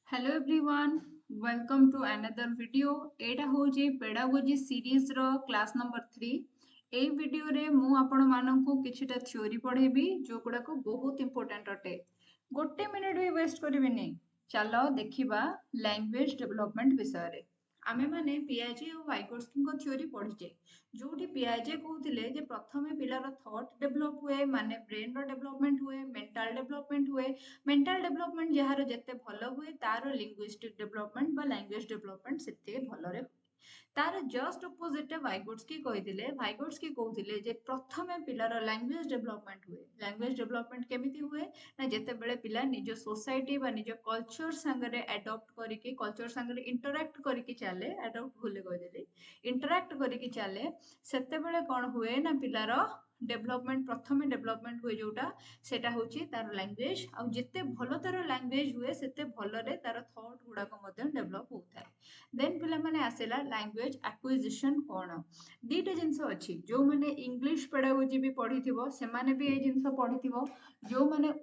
Hello everyone, welcome to another video. एटा होची pedagogy series रो क्लास नंबर 3। ए वीडियो रे मु आपण माननकु किछिटा थ्योरी पढेबी जो गुडा को बहुत इंपोर्टेंट अटे। गोटे मिनिट भी वेस्ट करिबिनी। चलो देखिबा लैंग्वेज डेवलपमेंट विषय रे। आमे माने पियाजे और वाइगोट्स्की को थ्योरी पढिचे जोठी पियाजे कहउतिले जे प्रथमे पिलार थॉट डेवलप हुए माने ब्रेन रो डेवलपमेंट हुए, मेंटल डेवलपमेंट हुए। मेंटल डेवलपमेंट जार जिते भल हुए तार लिंग्विस्टिक डेवलपमेंट बा लैंग्वेज डेवलपमेंट से भल तार जस्ट अपोजिट वाइगोट्स्की कहिथिले वाइगोट्स्की कहउथिले जे प्रथमे पिलार लैंग्वेज डेवलपमेंट हुए। लैंग्वेज डेवलपमेंट केमिति हुए ना जेते बेले पिला निज सोसाइटी बा निज कल्चर संगरे एडॉप्ट करिके कल्चर संगरे इंटरैक्ट करिके चले एडॉप्ट भूले कहदेली इंटरैक्ट करिके चले सेते बेले कोन हुए ना पिलार डेवलपमेंट प्रथमे डेवलपमेंट हुए जोटा सेटा होची तार लैंग्वेज आ जिते भलो तार लैंग्वेज हुए सेते भलरे तार थॉट गुडाक मध्य डेवलप होता है। देन पिला माने आसेला लैंग्वेज एक्विजिशन कोन दीटा जिंस अछि जो माने इंग्लिश पेडागोजी भी पढिथिबो से माने भी ए जिंस पढिथिबो जो माने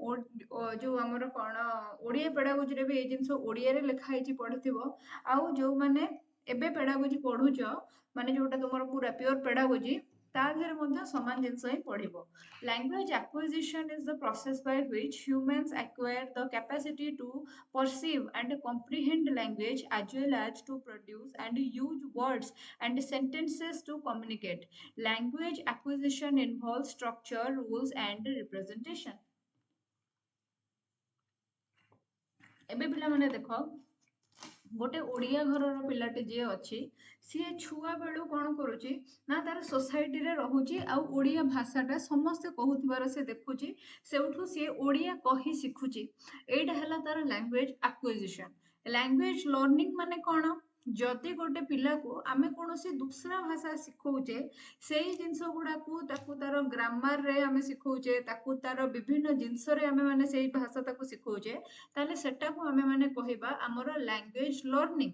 जो हमर कोन ओडिया पेडागोजी रे भी ए जिंस ओडिया रे लिखा हिची पढिथिबो आ जो माने एबे पेडागोजी पढुचो माने जोटा तुमर पूरा प्योर पेडागोजी ताधर मध्य समान जिंस ही पढिबो। Language acquisition is the process by which humans acquire the capacity to perceive and comprehend language as well as to produce and use words and sentences to communicate. Language acquisition involves structure, rules, and representation. एबे पिला माने देखो गोटे ओडिया घरर पिलाटे जे अछि सी छुआ बेलू कौन करुच्ची ना तार सोसाइटी रे रहुची आ ओडिया भाषाटा समस्ते कहूथिबार से देखुची सेउठू सी ओडिया कही शिखुची एटा हला तार लैंग्वेज एक्विजिशन। लैंग्वेज लर्निंग माने कौन जदि गोटे पिला को आमे कोनोसी दूसरा भाषा सिखौचे सेही जिंस गुडाकू ताकू तार ग्रामर रे आमे सिखौचे ताकू तार विभिन्न जिंस रे आमे माने सेही भाषा ताकू सिखौचे ताले सेटा को आमे माने कहिबा हमर लैंग्वेज लर्निंग।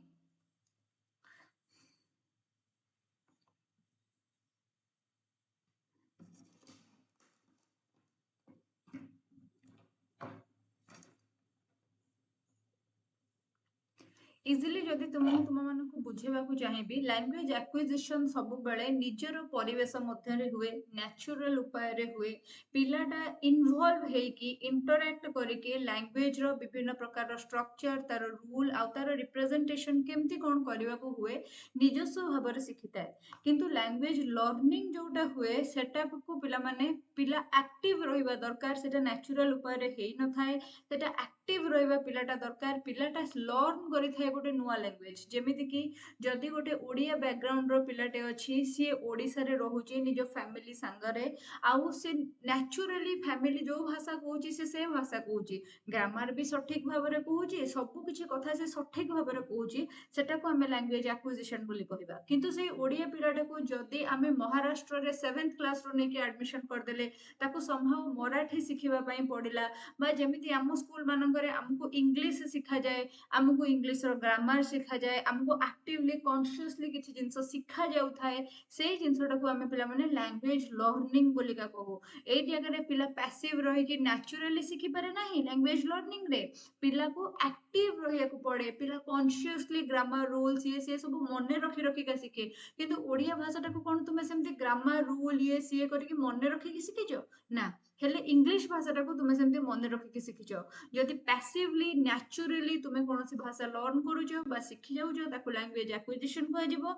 इजिली जदि तुम मानक बुझेबाकू चाहिए लैंग्वेज एक्विजिशन सब बेले निजर परिवेश मध्य हुए नेचुरल उपाय रे हुए पिलाटा इन्वॉल्व हेकी इंटरैक्ट करके लैंग्वेज रो विभिन्न प्रकार स्ट्रक्चर तार रूल आ तार रिप्रेजेंटेशन केमती कौन करने को हुए निजस्व भाव में शिखी थाए किंतु लैंग्वेज लर्निंग जोटा हुए सेटा को पिला माने पिला एक्टिव रहिबा दरकार सेटा नेचुरल उपाय रे हेई न थाए सेटा एक्टिव रहिबा पिलाटा दरकार पिलाटा लर्न करि थाए गोटे नुआ लैंग्वेज जेमिति कि जदि गोटे ओडिया बैकग्राउंड रो पिलाटे अछि सी ओडिसा रे रहुची निज फैमिली संगरे आउ से नेचुरली फैमिली जो भाषा कहूची से भाषा कहूची ग्रामर भी सठिक भाव में कहूची सब किछि कथा से सठिक भाव में कहूची सेटा को हमें लैंग्वेज एक्विजिशन बोली कहबा किंतु से ओडिया पिलाटा को जदि आमे महाराष्ट्र रे 7th क्लास रो नेकी एडमिशन कर देले ताको संभव मराठी सिखिबा पई पडिला बा जेमिति आम स्कूल मानकरे हमको इंग्लिश सिखा जाए आमको इंग्लिश रो ग्रामर सिखा जाए आमको एक्टिवली कॉन्शियसली किछि जिंस सिखा जाउ थाए सेही जिंसटा को आमे पिला माने लैंग्वेज लर्निंग बोली का कहू एई जगह रे पिला पैसिव रही कि नेचुरली सिखि पारे नाही लैंग्वेज लर्निंग रे पिला को एक्टिव रहिया को पड़े पिला कॉन्शियसली ग्रामर रूल्स ये सब मने रखी रखी का सिखे किंतु ओडिया भाषाटा को कोन तुमे सेमती ग्रामर रूल ये सीए करके मने रखी कि सिखिजो ना हेले इंग्लिश भाषाटा को तुमे सेमती मने रखी कि सिखिजो जदि पैसिवली नेचुरली तुमे कोनोसी भाषा लर्न करूजो बा सिखि जाउजो ताको लैंग्वेज एक्विजिशन कहजिवो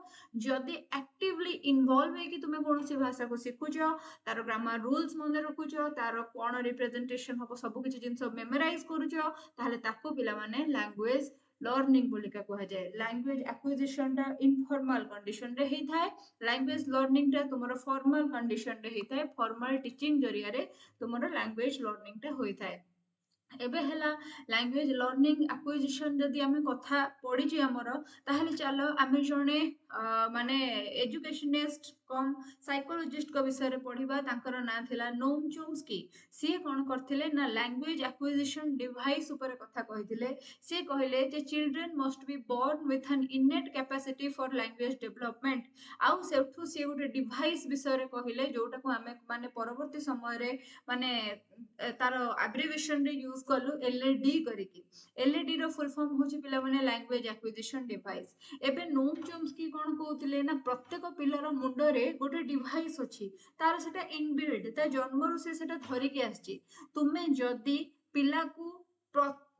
जदि एक्टिवली इन्वॉल्व है कि तुमे कोनोसी भाषा को सिखुजो तार ग्रामर रूल्स मने रखुजो तार कोन रिप्रेजेंटेशन हबो सब किछि जिंस मेमोराइज करूजो ताहले ताको पिला माने लैंग्वेज लर्निंग बोलिका कहा जाए। लैंग्वेज एक्विजिशन टा इनफॉर्मल कंडीशन रे ही थाए लैंग्वेज लर्निंग टा तुमरो फॉर्मल कंडीशन रे ही थाए फॉर्मल टीचिंग जरिया रे तुमरो लैंग्वेज लर्निंग टा होई थाए। एबे हला लैंग्वेज लर्निंग एक्विजिशन जदि आमे कथा पड़ी जे हमर ताहले चलो आमे जणे माने एजुकेशनिस्ट कम साइकोलॉजिस्ट को विषय पढ़िबा तांकर ना थिला नोम चोम्स्की। सी कौन करथिले ना लैंग्वेज एक्विजिशन डिवाइस ऊपर कथा कहिथिले। सी कहले जे children must be born with an innate capacity for language development. आउ सेठू सी गोटे डिवाइस विषय कहले जोटा को आमे माने परवर्ती समय रे माने तार एब्रिविएशन रे यूज कलु एलएडी करिकी। एलएडी रो फुल फॉर्म होची पिला माने लैंग्वेज एक्विजिशन डिवाइस। एबे नोम चोम्स्की कोन कहउतिले ना प्रत्येक पिलार मुंड रे गोटे डिवाइस अछि तार सेटा इनबिल्ट ता जन्मरु से सेटा धरि के आछि। तुमे जदी पिला को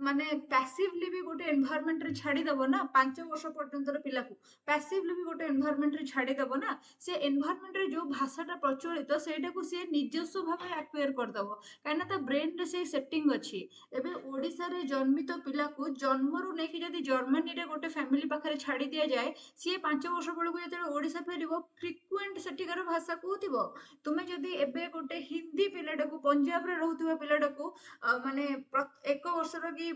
माने पैसिवली भी गोटे एनवायरनमेंट रे छाड़ी दबो ना 5 वर्ष पर्यंत पिला को पैसिवली भी गोटे एनवायरनमेंट रे छाड़ी दबो ना से एनवायरनमेंट रे जो भाषाटा प्रचलित सेटा को से निजस्व भाबे एक्वायर कर दबो काना ता ब्रेन रे से सेटिंग अछि। एबे ओडिसा रे जन्मित पिला को जन्मरु नै कि जदी जर्मनी रे गोटे फैमिली पाखरे छाड़ी दिया जाए सी 5 वर्ष बेलू जते ओडिसा फेरिबो फ्रिक्वेंट सेटिकार भाषा कहउतिबो। तुमे जदी एबे गोटे हिंदी पिलाटा को पंजाब रे रहउतिबा पिलाटा को माने 1 वर्षर कि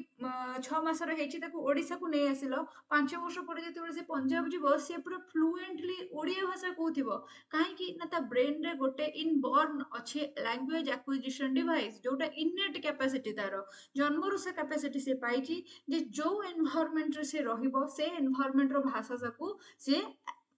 6 मासर हेछि ताको ओडिसा को नै आसिलो 5 वर्ष पर जते से पंजाब जीवो से पूरा फ्लुएंटली ओडिया भाषा कहउतिबो काहे कि ना ता ब्रेन रे गोटे इनबॉर्न अछि लैंग्वेज एक्विजिशन डिवाइस जोटा इनेट कैपेसिटी तारो जन्मरु से कैपेसिटी से पाइछि जे जो एनवायरनमेंट रे से रहिबो से एनवायरनमेंट रो भाषा सबको से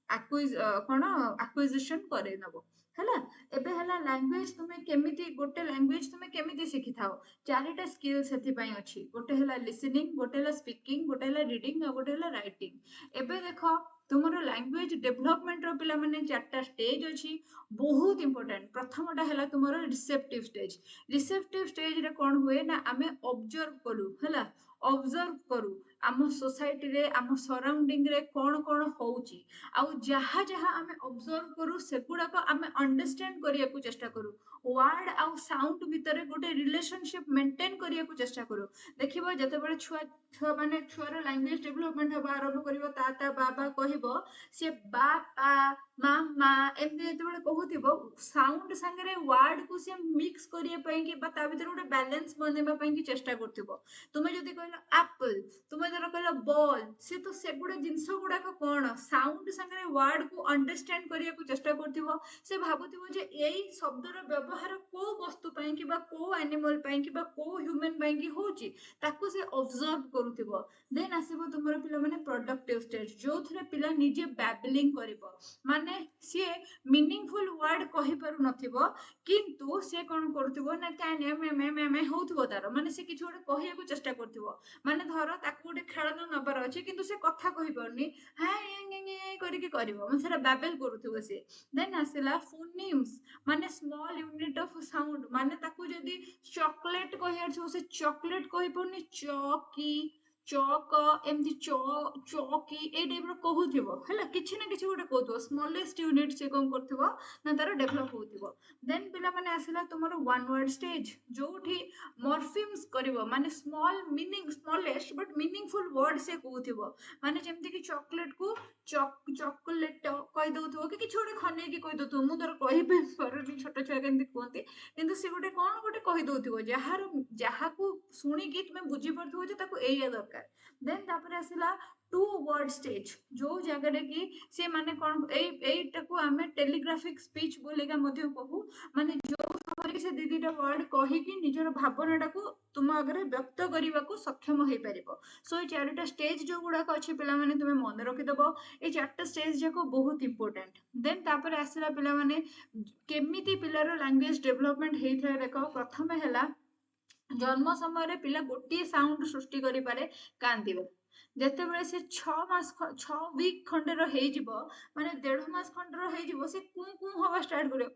एक्विजिशन करे नबो हैला। एबे हैला लैंग्वेज तुमे केमिति गोटे लैंग्वेज तुमे केमिति सिखि थाओ चारिटा स्किल सेति पई अछि गोटे हैला लिसनिंग गोटे हैला स्पीकिंग गोटे हैला रीडिंग आ गोटे हैला राइटिंग। एबे देखो तुमरो लैंग्वेज डेवलपमेंट रो पिला माने चारटा स्टेज अछि बहुत इंपोर्टेंट। प्रथमटा हैला तुमरो रिसेप्टिव स्टेज। रिसेप्टिव स्टेज रे कोन हुए ना आमे ऑब्जर्व करू हैला ऑब्जर्व करू आम सोसाइटी रे आम सराउंडिंग रे कोन कोन होउची आउ जहा जहा आमे ऑब्जर्व करू सेगुडा को आमे अंडरस्टैंड करिया को चेष्टा करू वर्ड आउ साउंड भितरे गोटे रिलेशनशिप मेंटेन करिया को चेष्टा करू। देखिबो जते बळे छुआ छुआ माने छुआर लैंग्वेज डेवलपमेंट हबा आरंभ करिवो ता बाबा कहिबो से बापा मामा एमते जते बळे कहूतिबो साउंड संगे वर्ड को से मिक्स करिया पई कि बा ता भितर गोटे बैलेंस बनेबा पई कि चेष्टा करथिबो। तुमे जदी कहलो एप्पल तुमे जरा कहलो बॉल से तो सेगुडा जिंस गुडा को कोन साउंड संगे वर्ड को अंडरस्टैंड करिया को चेष्टा करथिबो से भाबुथिबो जे एई शब्दर व्यवहार को वस्तु पई कि बा को एनिमल पई कि बा को ह्यूमन पई कि होची ताको से ऑब्जर्व करूथिबो। देन आसीबो तुमर पिला माने प्रोडक्टिव स्टेज जो थरे पिला निजे बैबलिंग करिवो माने से मीनिंगफुल वर्ड कहि पारु नथिबो किंतु से कोन करथिबो ना काने मे होउथिबो तार माने से किछ गोटे कहिया को चेष्टा करथिबो माने धरो ताको गोटे खेळना नबर अछि किंतु से कथा कहि पारनी हाय करिके करिवो माने सेरा बैबल करूथिबो से। देन आसिला फोनिम्स माने स्मॉल यूनिट ऑफ साउंड माने ताको जदी चॉकलेट कहियार छ से चॉकलेट कहि पउनी चौकी चौक एमती चौकी ए टाइप रो कहूथिबो हैला किछि ना किछि गोटे कहूथिबो स्मॉलेस्ट यूनिट से कोन करथिबो ना तारो डेवलप होथिबो। देन पिला माने आसिला तुमरो वन वर्ड स्टेज जोठी मॉर्फिम्स करिवो माने small meaning smallest but meaningful word से कहूथिबो माने जेमति कि चॉकलेट को चॉकलेट कहि दउथबो कि किछि गोटे खने कि कहि दउथबो मु तोर कहि पारुनी छोट छुआ केमति कहंती किंतु से गोटे कोन गोटे कहि दउथबो जहार जहाको सुनी कि तुमे बुझी परथबो जे ताको एया दरकार। देन तापर आसिला टू वर्ड स्टेज जो जगह रे कि से माने कोन एटा को हमें टेलीग्राफिक स्पीच बोलेगा मध्य कहू माने जो समय से दीदीटा वर्ड कहि कि निजर भावनाटा को तुम आगे व्यक्त करने को सक्षम हो पारिबो। सो ये चारटा स्टेज जो गुडा अछि पिला माने तुमे मन रखि दबो ए चारटा स्टेज जाको बहुत इंपोर्टेंट। देन तापर आसिला पिला माने केमिति पिलार लैंग्वेज डेवलपमेंट हेइ थाए देखो प्रथम हैला जन्म समय पिला गोटे साउंड सृष्टि करि पारे कांदिबो जेते बेले से 6 मास 6 वीक खंडर हेइ जिवो माने 1.5 मास खंडर हेइ जिवो से कु कु होबा स्टार्ट करियो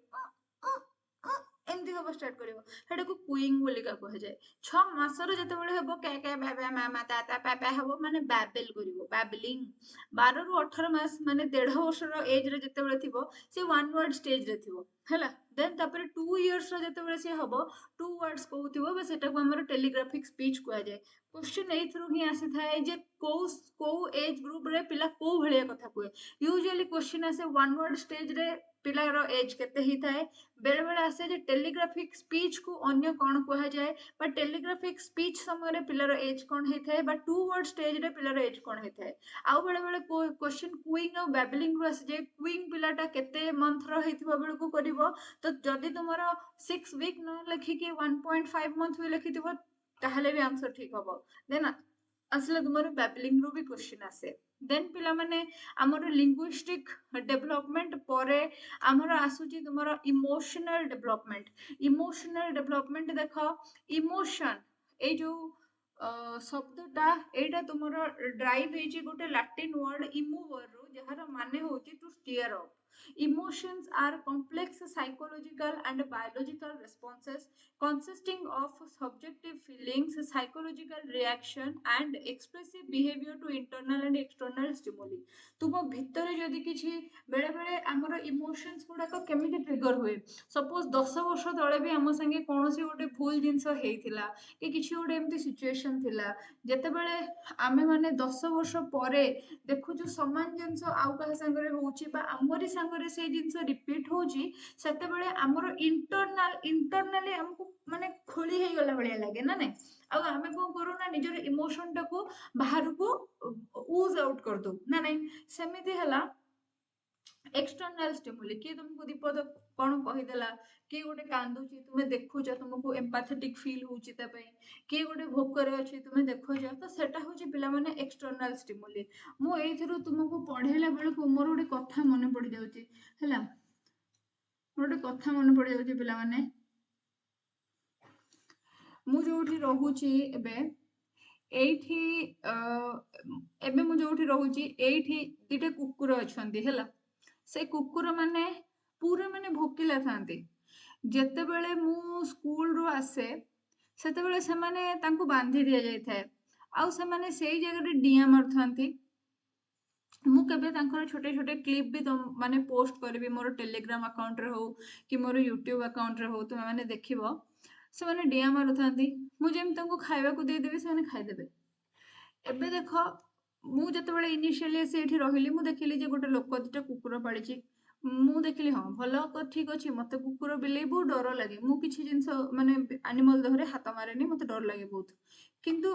एमती होबा स्टार्ट करियो हेडा को कुइंग बोली का कह जाय। 6 मासर जेते बेले हेबो के बाबा मामा ताता पापा हेबो माने बैबल करिवो बैबलिंग 12 रु 18 मास माने 1.5 वर्षर एज रे जेते बेले थिबो से वन वर्ड स्टेज रे थिबो हैला देन तापर 2 इयर्स रो जेतेबेले से हबो 2 वर्ड्स कहूथिबो बे सेटा को हमर टेलीग्राफिक स्पीच कुआ जाय। क्वेश्चन एथरू ही आसी थाए जे को एज ग्रुप रे पिला को भलिया कथा कुए। यूजुअली क्वेश्चन आसे वन वर्ड स्टेज रे पिलार एज केते ही थाए। बेले बेले आसे जे टेलीग्राफिक स्पीच को अन्य कोन कुआ जाय बा टेलीग्राफिक स्पीच समय रे पिलार एज कोन हे थाए बा 2 वर्ड स्टेज रे पिलार एज कोन हे थाए। आउ बेले बेले क्वेश्चन क्विंग और बैबलिंग रो आसे जे क्विंग पिलाटा केते मंथ रो हेथिबो बेले को करिवो। तो जदि तुमर 6 वीक न लिखिकी 1.5 मंथ भी लिखिथिबो ताहले भी आंसर ठीक हबो। देन आसले तुमर बैबलिंग रो भी क्वेश्चन आसे। देन पिला माने हमर लिंग्विस्टिक डेवलपमेंट परे हमर आसुची तुमर इमोशनल डेवलपमेंट। इमोशनल डेवलपमेंट देखो इमोशन ए जो शब्दटा एटा तुमर ड्राइव हेची गोटे लैटिन वर्ड इमूवर रो जहार माने होची to stir up. Emotions are complex psychological and biological responses consisting of subjective feelings, psychological reaction, and expressive behavior to internal and external stimuli. तुम भितर जदि किछि बेले बेले हमर इमोशंस गुडाक केमिति ट्रिगर हुए। सपोज 10 वर्ष तळे भी हम संगे कोनोसी गोटे भूल जिंस हेइथिला कि किछि गोटे एमती सिचुएशन थिला जेतेबेले आमे माने 10 वर्ष परे देखुछु समान जिंस आउ कहा संगरे होउची बा हमरी संगरे से जिंस रिपीट होउची सेतेबेले हमर इंटरनली हमको माने खोली हे गला भलिया लागे ना नै। आ आमे को करू ना निजर इमोशन टाको बाहर को ऊज आउट कर दो ना नै। सेमिति हला एक्सटर्नल स्टिमुली कि तुमको दीपद कौन कहीदेला कि गोटे कांदुची तुम्हें देखुच तुमको एम्पाथेटिक फील होउची ता पई कि गोटे भोकरे अछि तुम्हें देखुच तो सेटा होची पिला माने एक्सटर्नल स्टिमुली। मु एथिरु तुमको पढेला बेले को मोर गोटे कथा मने पड़ी जाउची हैला मोर गोटे कथा मने पड़ी जाउची पिला माने मु जोठी रहूची एबे एठी एबे मु जोठी रहूची एठी दिटे कुकुर अछंती हैला से कुकुर माने पूरा माने भोकिला थांती जेतेबेले मु स्कूल रो आसे सेतेबेले से माने तांको बांधी दिया जाय थाए आउ से माने सेई जगह रे डिया मारथांती। मु केबे तांकर छोटे छोटे क्लिप भी तुम माने पोस्ट करबी मोर टेलीग्राम अकाउंट रे हो कि मोर यूट्यूब अकाउंट रे हो तुम माने देखिबो से माने डिया मारुथांती मु जेम तांको खाइबा को दे देबी से माने खाइ देबे। एबे देखो मु जेतेबेले इनिशियली से एठी रहिली मु देखिली जे गोटे लोक दिटा कुकुर पालिची मु देखिली हाँ भल ठीक अछि मते कुकुर बिलेई बहुत डर लागे मु किछि जिंस माने एनिमल देहरे हाथ मारेनी मते डर लागे बहुत किंतु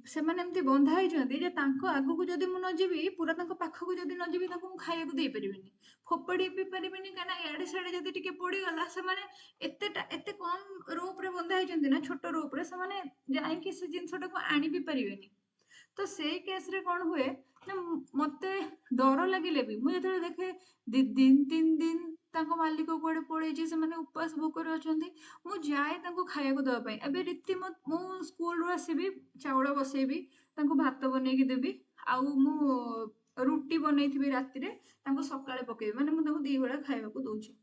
से माने एमती बंधा होइछंती जे तांको आगु को जदी मु न जीबी पूरा तांको पाखो को जदी न जीबी तांको मु खाइया को देई परिबिनी फोपड़ी भी परिबिनी काना याडे साडे जदी टिके पड़ी गला से माने एते कम रोप रे बंधा होइछंती ना छोट रोप रे से माने जाई कि से जिंसटा को आनी भी परिबेनी। तो सेई केस रे कोन हुए ना मते डर लागिले भी मु जेतले देखे दी दिन 3 दिन तांको मालिक कोडे पळेजी से माने उपवास भोकर अछंती मु जाय तांको खाया को दवा पई एबे रीति मु स्कूल रो आसीबी चावल बसेबी तांको भात बनेकी देबी आउ मु रुटी बनेइथिबी राती रे तांको सकाळे पकेबी माने मु तांको दी बेला खाइबा को दउची।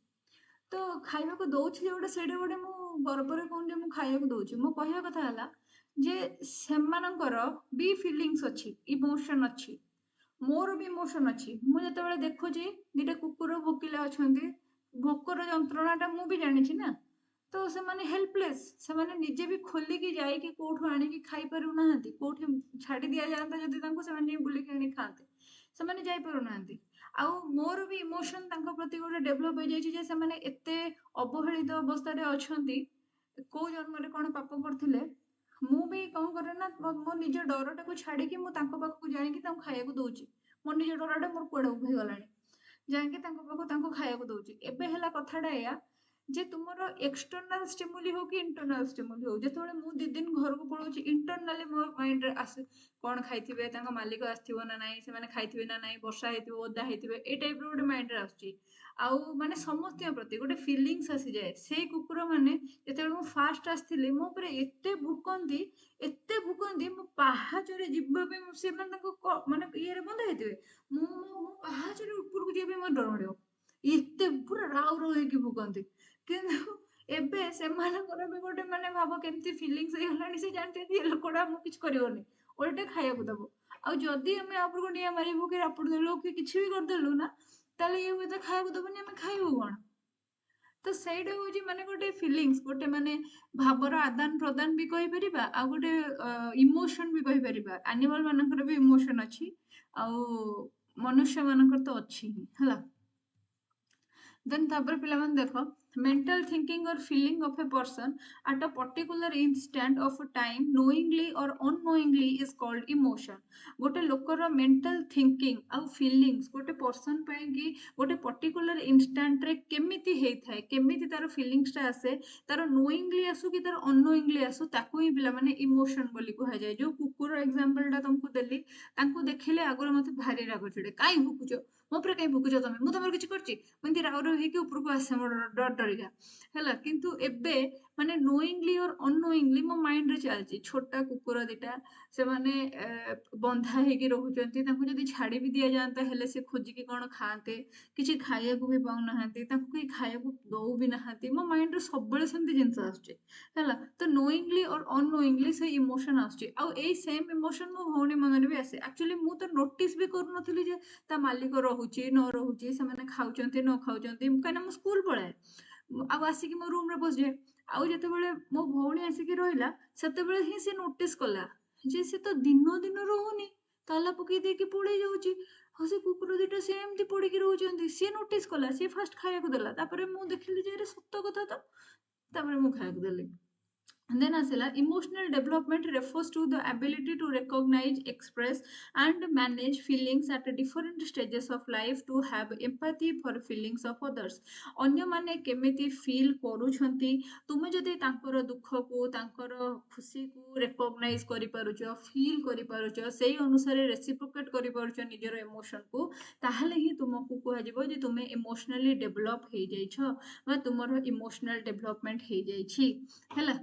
तो खाइबा को दउची जोडे सेडे गोडे मु गर्ବରେ कोन जे मु खाइबा को दउची मु कहिया कथा हला जे सेमानकर भी फीलिंग्स अछि इमोशन अछि मोर भी इमोशन अछि मु जेतेबेले देखुची दिटा कुकुर भोकिला अछंती भोकर जंत्रणाटा मु भी जानि छि ना तो से माने हेल्पलेस से माने निजे भी खोली की जाई कि कोठु आनी की खाई पारु नाहंती कोठी छाडी दिया जानता जदी तांको से माने बुली के आनी खाते से माने जाई पारु नाहंती। आउ मोर भी इमोशन तांको प्रति गोटे डेवलप हो जाई छि जे से माने एते अवहेलित अवस्था रे अछंती को जन्म रे कोन पाप करथिले मु भी कौन करे ना मो निज डरटा को छाड़ी कि मु तांको पाखु जाई कि तांको खाइया को दउची मो निज डरटा मोर कोडे उभे गलानी जाई कि तांको पाखु तांको खाइया को दउची। एबे हला कथाडा या जे तुमरो एक्सटर्नल स्टिमुली हो कि इंटरनल स्टिमुली हो जेतोले मु दी दिन घर को पळोची इंटरनली मोर माइंड रे आसे कोन खाइथिबे तांको मालिक आस्थिबो ना नाही से माने खाइथिबे ना नाही वर्षा हेतिबो ओदा हेतिबे ए टाइप रो गोटे माइंड रे आछी आउ माने समस्त प्रति गोटे फीलिंग्स आसी जाय से कुकुर माने जेतेबेले मु फास्ट आस्थिले मो ऊपर एते भुकंती मो पाहाचरे जिब्बा पे से माने तांको माने इए रे बंधा हेतिबे मु पाहाचरे ऊपर को जेबे मोर डर मडियो एते पूरा राउ राउ हेकी भुकंती किंतु एबे सेमानकर भी गोटे माने भाबो केमती फीलिंग्स हे गलानी से जानते ये लोकड़ा मु किछ करिवोनी ओल्टे खाइया को दबो आ जदी हमें आपर को निया मारिबो कि रापुड़ देलो कि किछ भी कर देलु ना ताले ये मते खाइया को दबोनी हमें खाइबो कोन तो ସେଇଟା ହଉଛି ମାନେ ଗୋଟେ ଫିଲିଙ୍ଗସ୍, ଗୋଟେ ମାନେ ଭାବର ଆଦାନ ପ୍ରଦାନ ବି କହିପାରିବା, ଆଉ ଗୋଟେ ଇମୋସନ ବି କହିପାରିବା। ଆନିମାଲ ମାନଙ୍କର ବି ଇମୋସନ ଅଛି, ଆଉ ମନୁଷ୍ୟ ମାନଙ୍କର ତ ଅଛି ହିଁ ହେଲା। ଦେନ୍ ତାପରେ ପିଲାମାନେ ଦେଖ, mental thinking or feeling of a person at a particular instant of time knowingly or unknowingly is called emotion। ଗୋଟେ ଲୋକର mental thinking ଆଉ feelings ଗୋଟେ person ପାଇଁ କି ଗୋଟେ particular instant ରେ କେମିତି ହେଇଥାଏ, କେମିତି ତାର feelings ଟା ଆସେ, ତାର knowingly ଆସୁ କି ତାର unknowingly ଆସୁ, ତାକୁ ହିଁ ପିଲାମାନେ emotion ବୋଲି କୁହାଯାଏ। ଯୋଉ କୁକୁର ଏକ୍ସାମ୍ପଲ ଟା ତମକୁ ଦେଲି, ତାଙ୍କୁ ଦେଖିଲେ ଆଗରୁ ମତେ ଭାରି ରାଗ ଚିଡେ, କାଇଁ ଭୁକୁଛ ମୋ ଉପରେ, କାଇଁ ଭୁକୁଛ ତମେ, ମୁଁ ତମର କିଛି କରିଛି, ଏମିତି ରାଉ ରାଉ ହେଇକି ଉପରକୁ ଆସେ ମୋର ଡର ଡରିକା ହେଲା। କିନ୍ତୁ ଏବେ ମାନେ ନୋଇଂଲି ଅର୍ ଅନନୋଇଂଲି ମୋ ମାଇଣ୍ଡରେ ଚାଲିଛି, ଛୋଟା କୁକୁର ଦିଟା ସେମାନେ ବନ୍ଧା ହେଇକି ରହୁଛନ୍ତି, ତାଙ୍କୁ ଯଦି ଛାଡି ବି ଦିଆଯାଆନ୍ତା ହେଲେ ସେ ଖୋଜିକି କଣ ଖାଆନ୍ତେ, କିଛି ଖାଇବାକୁ ବି ପାଉନାହାନ୍ତି, ତାଙ୍କୁ କେହି ଖାଇବାକୁ ଦଉ ବି ନାହାନ୍ତି, ମୋ ମାଇଣ୍ଡରେ ସବୁବେଳେ ସେମିତି ଜିନିଷ ଆସୁଛି ହେଲା। ତ ନୋଇଂଲି ଅର୍ ଅନନୋଇଂଲି ସେ ଇମୋସନ ଆସୁଛି, ଆଉ ଏଇ ସେମ୍ ଇମୋସନ ମୋ ଭଉଣୀ ମନରେ ବି ଆସେ। ଆକ୍ଚୁଆଲି ମୁଁ ତ ନୋଟିସ ବି କରୁନଥିଲି ଯେ ତା ମାଲିକ ରହୁଛି ନ ରହୁଛି, ସେମାନେ ଖାଉଛନ୍ତି ନ ଖାଉଛନ୍ତି, କାହିଁକିନା ମୁଁ ସ୍କୁଲ ପଳାଏ ଆଉ ଆସିକି ମୋ ରୁମରେ ପଶିଯାଏ। ଆଉ ଯେତେବେଳେ ମୋ ଭଉଣୀ ଆସିକି ରହିଲା, ସେତେବେଳେ ହିଁ ସେ ନୋଟିସ କଲା ଯେ ସେ ତ ଦିନ ଦିନ ରହୁନି, ତାଲା ପକେଇ ଦେଇକି ପଳେଇ ଯାଉଛି, ଆଉ ସେ କୁକୁର ଦିଟା ସେମିତି ପଡିକି ରହୁଛନ୍ତି। ସିଏ ନୋଟିସ କଲା, ସିଏ ଫାଷ୍ଟ ଖାଇବାକୁ ଦେଲା, ତାପରେ ମୁଁ ଦେଖିଲି ଯେ ଏରେ ସତ କଥା ତ, ତାପରେ ମୁଁ ଖାଇବାକୁ ଦେଲି। Then asila, emotional development refers to the ability to recognize, express and manage feelings at different stages of life, to have empathy for feelings of others। ଅନ୍ୟମାନେ କେମିତି ଫିଲ୍ କରୁଛନ୍ତି, ତୁମେ ଯଦି ତାଙ୍କର ଦୁଃଖକୁ ତାଙ୍କର ଖୁସିକୁ ରେକଗ୍ନାଇଜ କରିପାରୁଛ, ଫିଲ୍ କରିପାରୁଛ, ସେଇ ଅନୁସାରେ ରେସିପ୍ରୋକେଟ୍ କରିପାରୁଛ ନିଜର ଇମୋସନକୁ, ତାହେଲେ ହିଁ ତୁମକୁ କୁହାଯିବ ଯେ ତୁମେ ଇମୋସନାଲି ଡେଭଲପ ହେଇଯାଇଛ ବା ତୁମର ଇମୋସନାଲ ଡେଭଲପମେଣ୍ଟ ହେଇଯାଇଛି ହେଲା।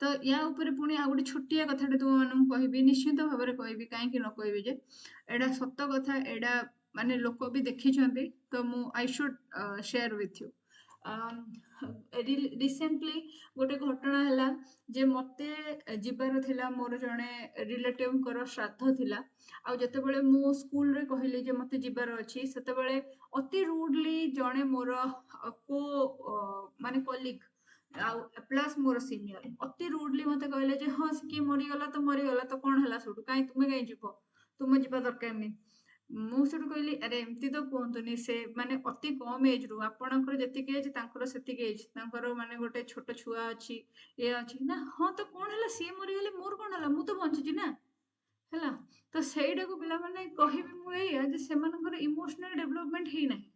ତ ୟା ଉପରେ ପୁଣି ଆଉ ଗୋଟେ ଛୋଟିଆ କଥାଟେ ତୁମମାନଙ୍କୁ କହିବି, ନିଶ୍ଚିତ ଭାବରେ କହିବି, କାହିଁକି ନ କହିବି ଯେ ଏଇଟା ସତ କଥା, ଏଇଟା ମାନେ ଲୋକ ବି ଦେଖିଛନ୍ତି, ତ ମୁଁ I should share with you. Recently ଗୋଟେ ଘଟଣା ହେଲା ଯେ ମତେ ଯିବାର ଥିଲା, ମୋର ଜଣେ ରିଲେଟିଭଙ୍କର ଶ୍ରାଦ୍ଧ ଥିଲା, ଆଉ ଯେତେବେଳେ ମୁଁ ସ୍କୁଲରେ କହିଲି ଯେ ମତେ ଯିବାର ଅଛି, ସେତେବେଳେ ଅତି ରୁଡଲି ଜଣେ ମୋର କୋ ମାନେ କଲିଗ ଆଉ ପ୍ଲସ୍ ମୋର ସିନିୟର ଅତି ରୁଡଲି ମତେ କହିଲେ ଯେ ହଁ ସେ କିଏ ମରିଗଲା ତ ମରିଗଲା, ତ କଣ ହେଲା ସେଠୁ, କାଇଁ ତୁମେ କାଇଁ ଯିବ, ତୁମେ ଯିବା ଦରକାର ନାହିଁ। ମୁଁ ସେଠୁ କହିଲି ଆରେ ଏମିତି ତ କୁହନ୍ତୁନି, ସେ ମାନେ ଅତି କମ ଏଜ ରୁ, ଆପଣଙ୍କର ଯେତିକି ଏଜ ତାଙ୍କର ସେତିକି ଏଜ, ତାଙ୍କର ମାନେ ଗୋଟେ ଛୋଟ ଛୁଆ ଅଛି, ଇଏ ଅଛି ନା, ହଁ ତ କଣ ହେଲା, ସିଏ ମରିଗଲେ ମୋର କଣ ହେଲା, ମୁଁ ତ ବଞ୍ଚିଛି ନା ହେଲା। ତ ସେଇଟାକୁ ପିଲାମାନେ କହିବି ମୁଁ ଏଇଆ ଯେ ସେମାନଙ୍କର ଇମୋସନାଲ ଡେଭଲପମେଣ୍ଟ ହେଇନାହିଁ।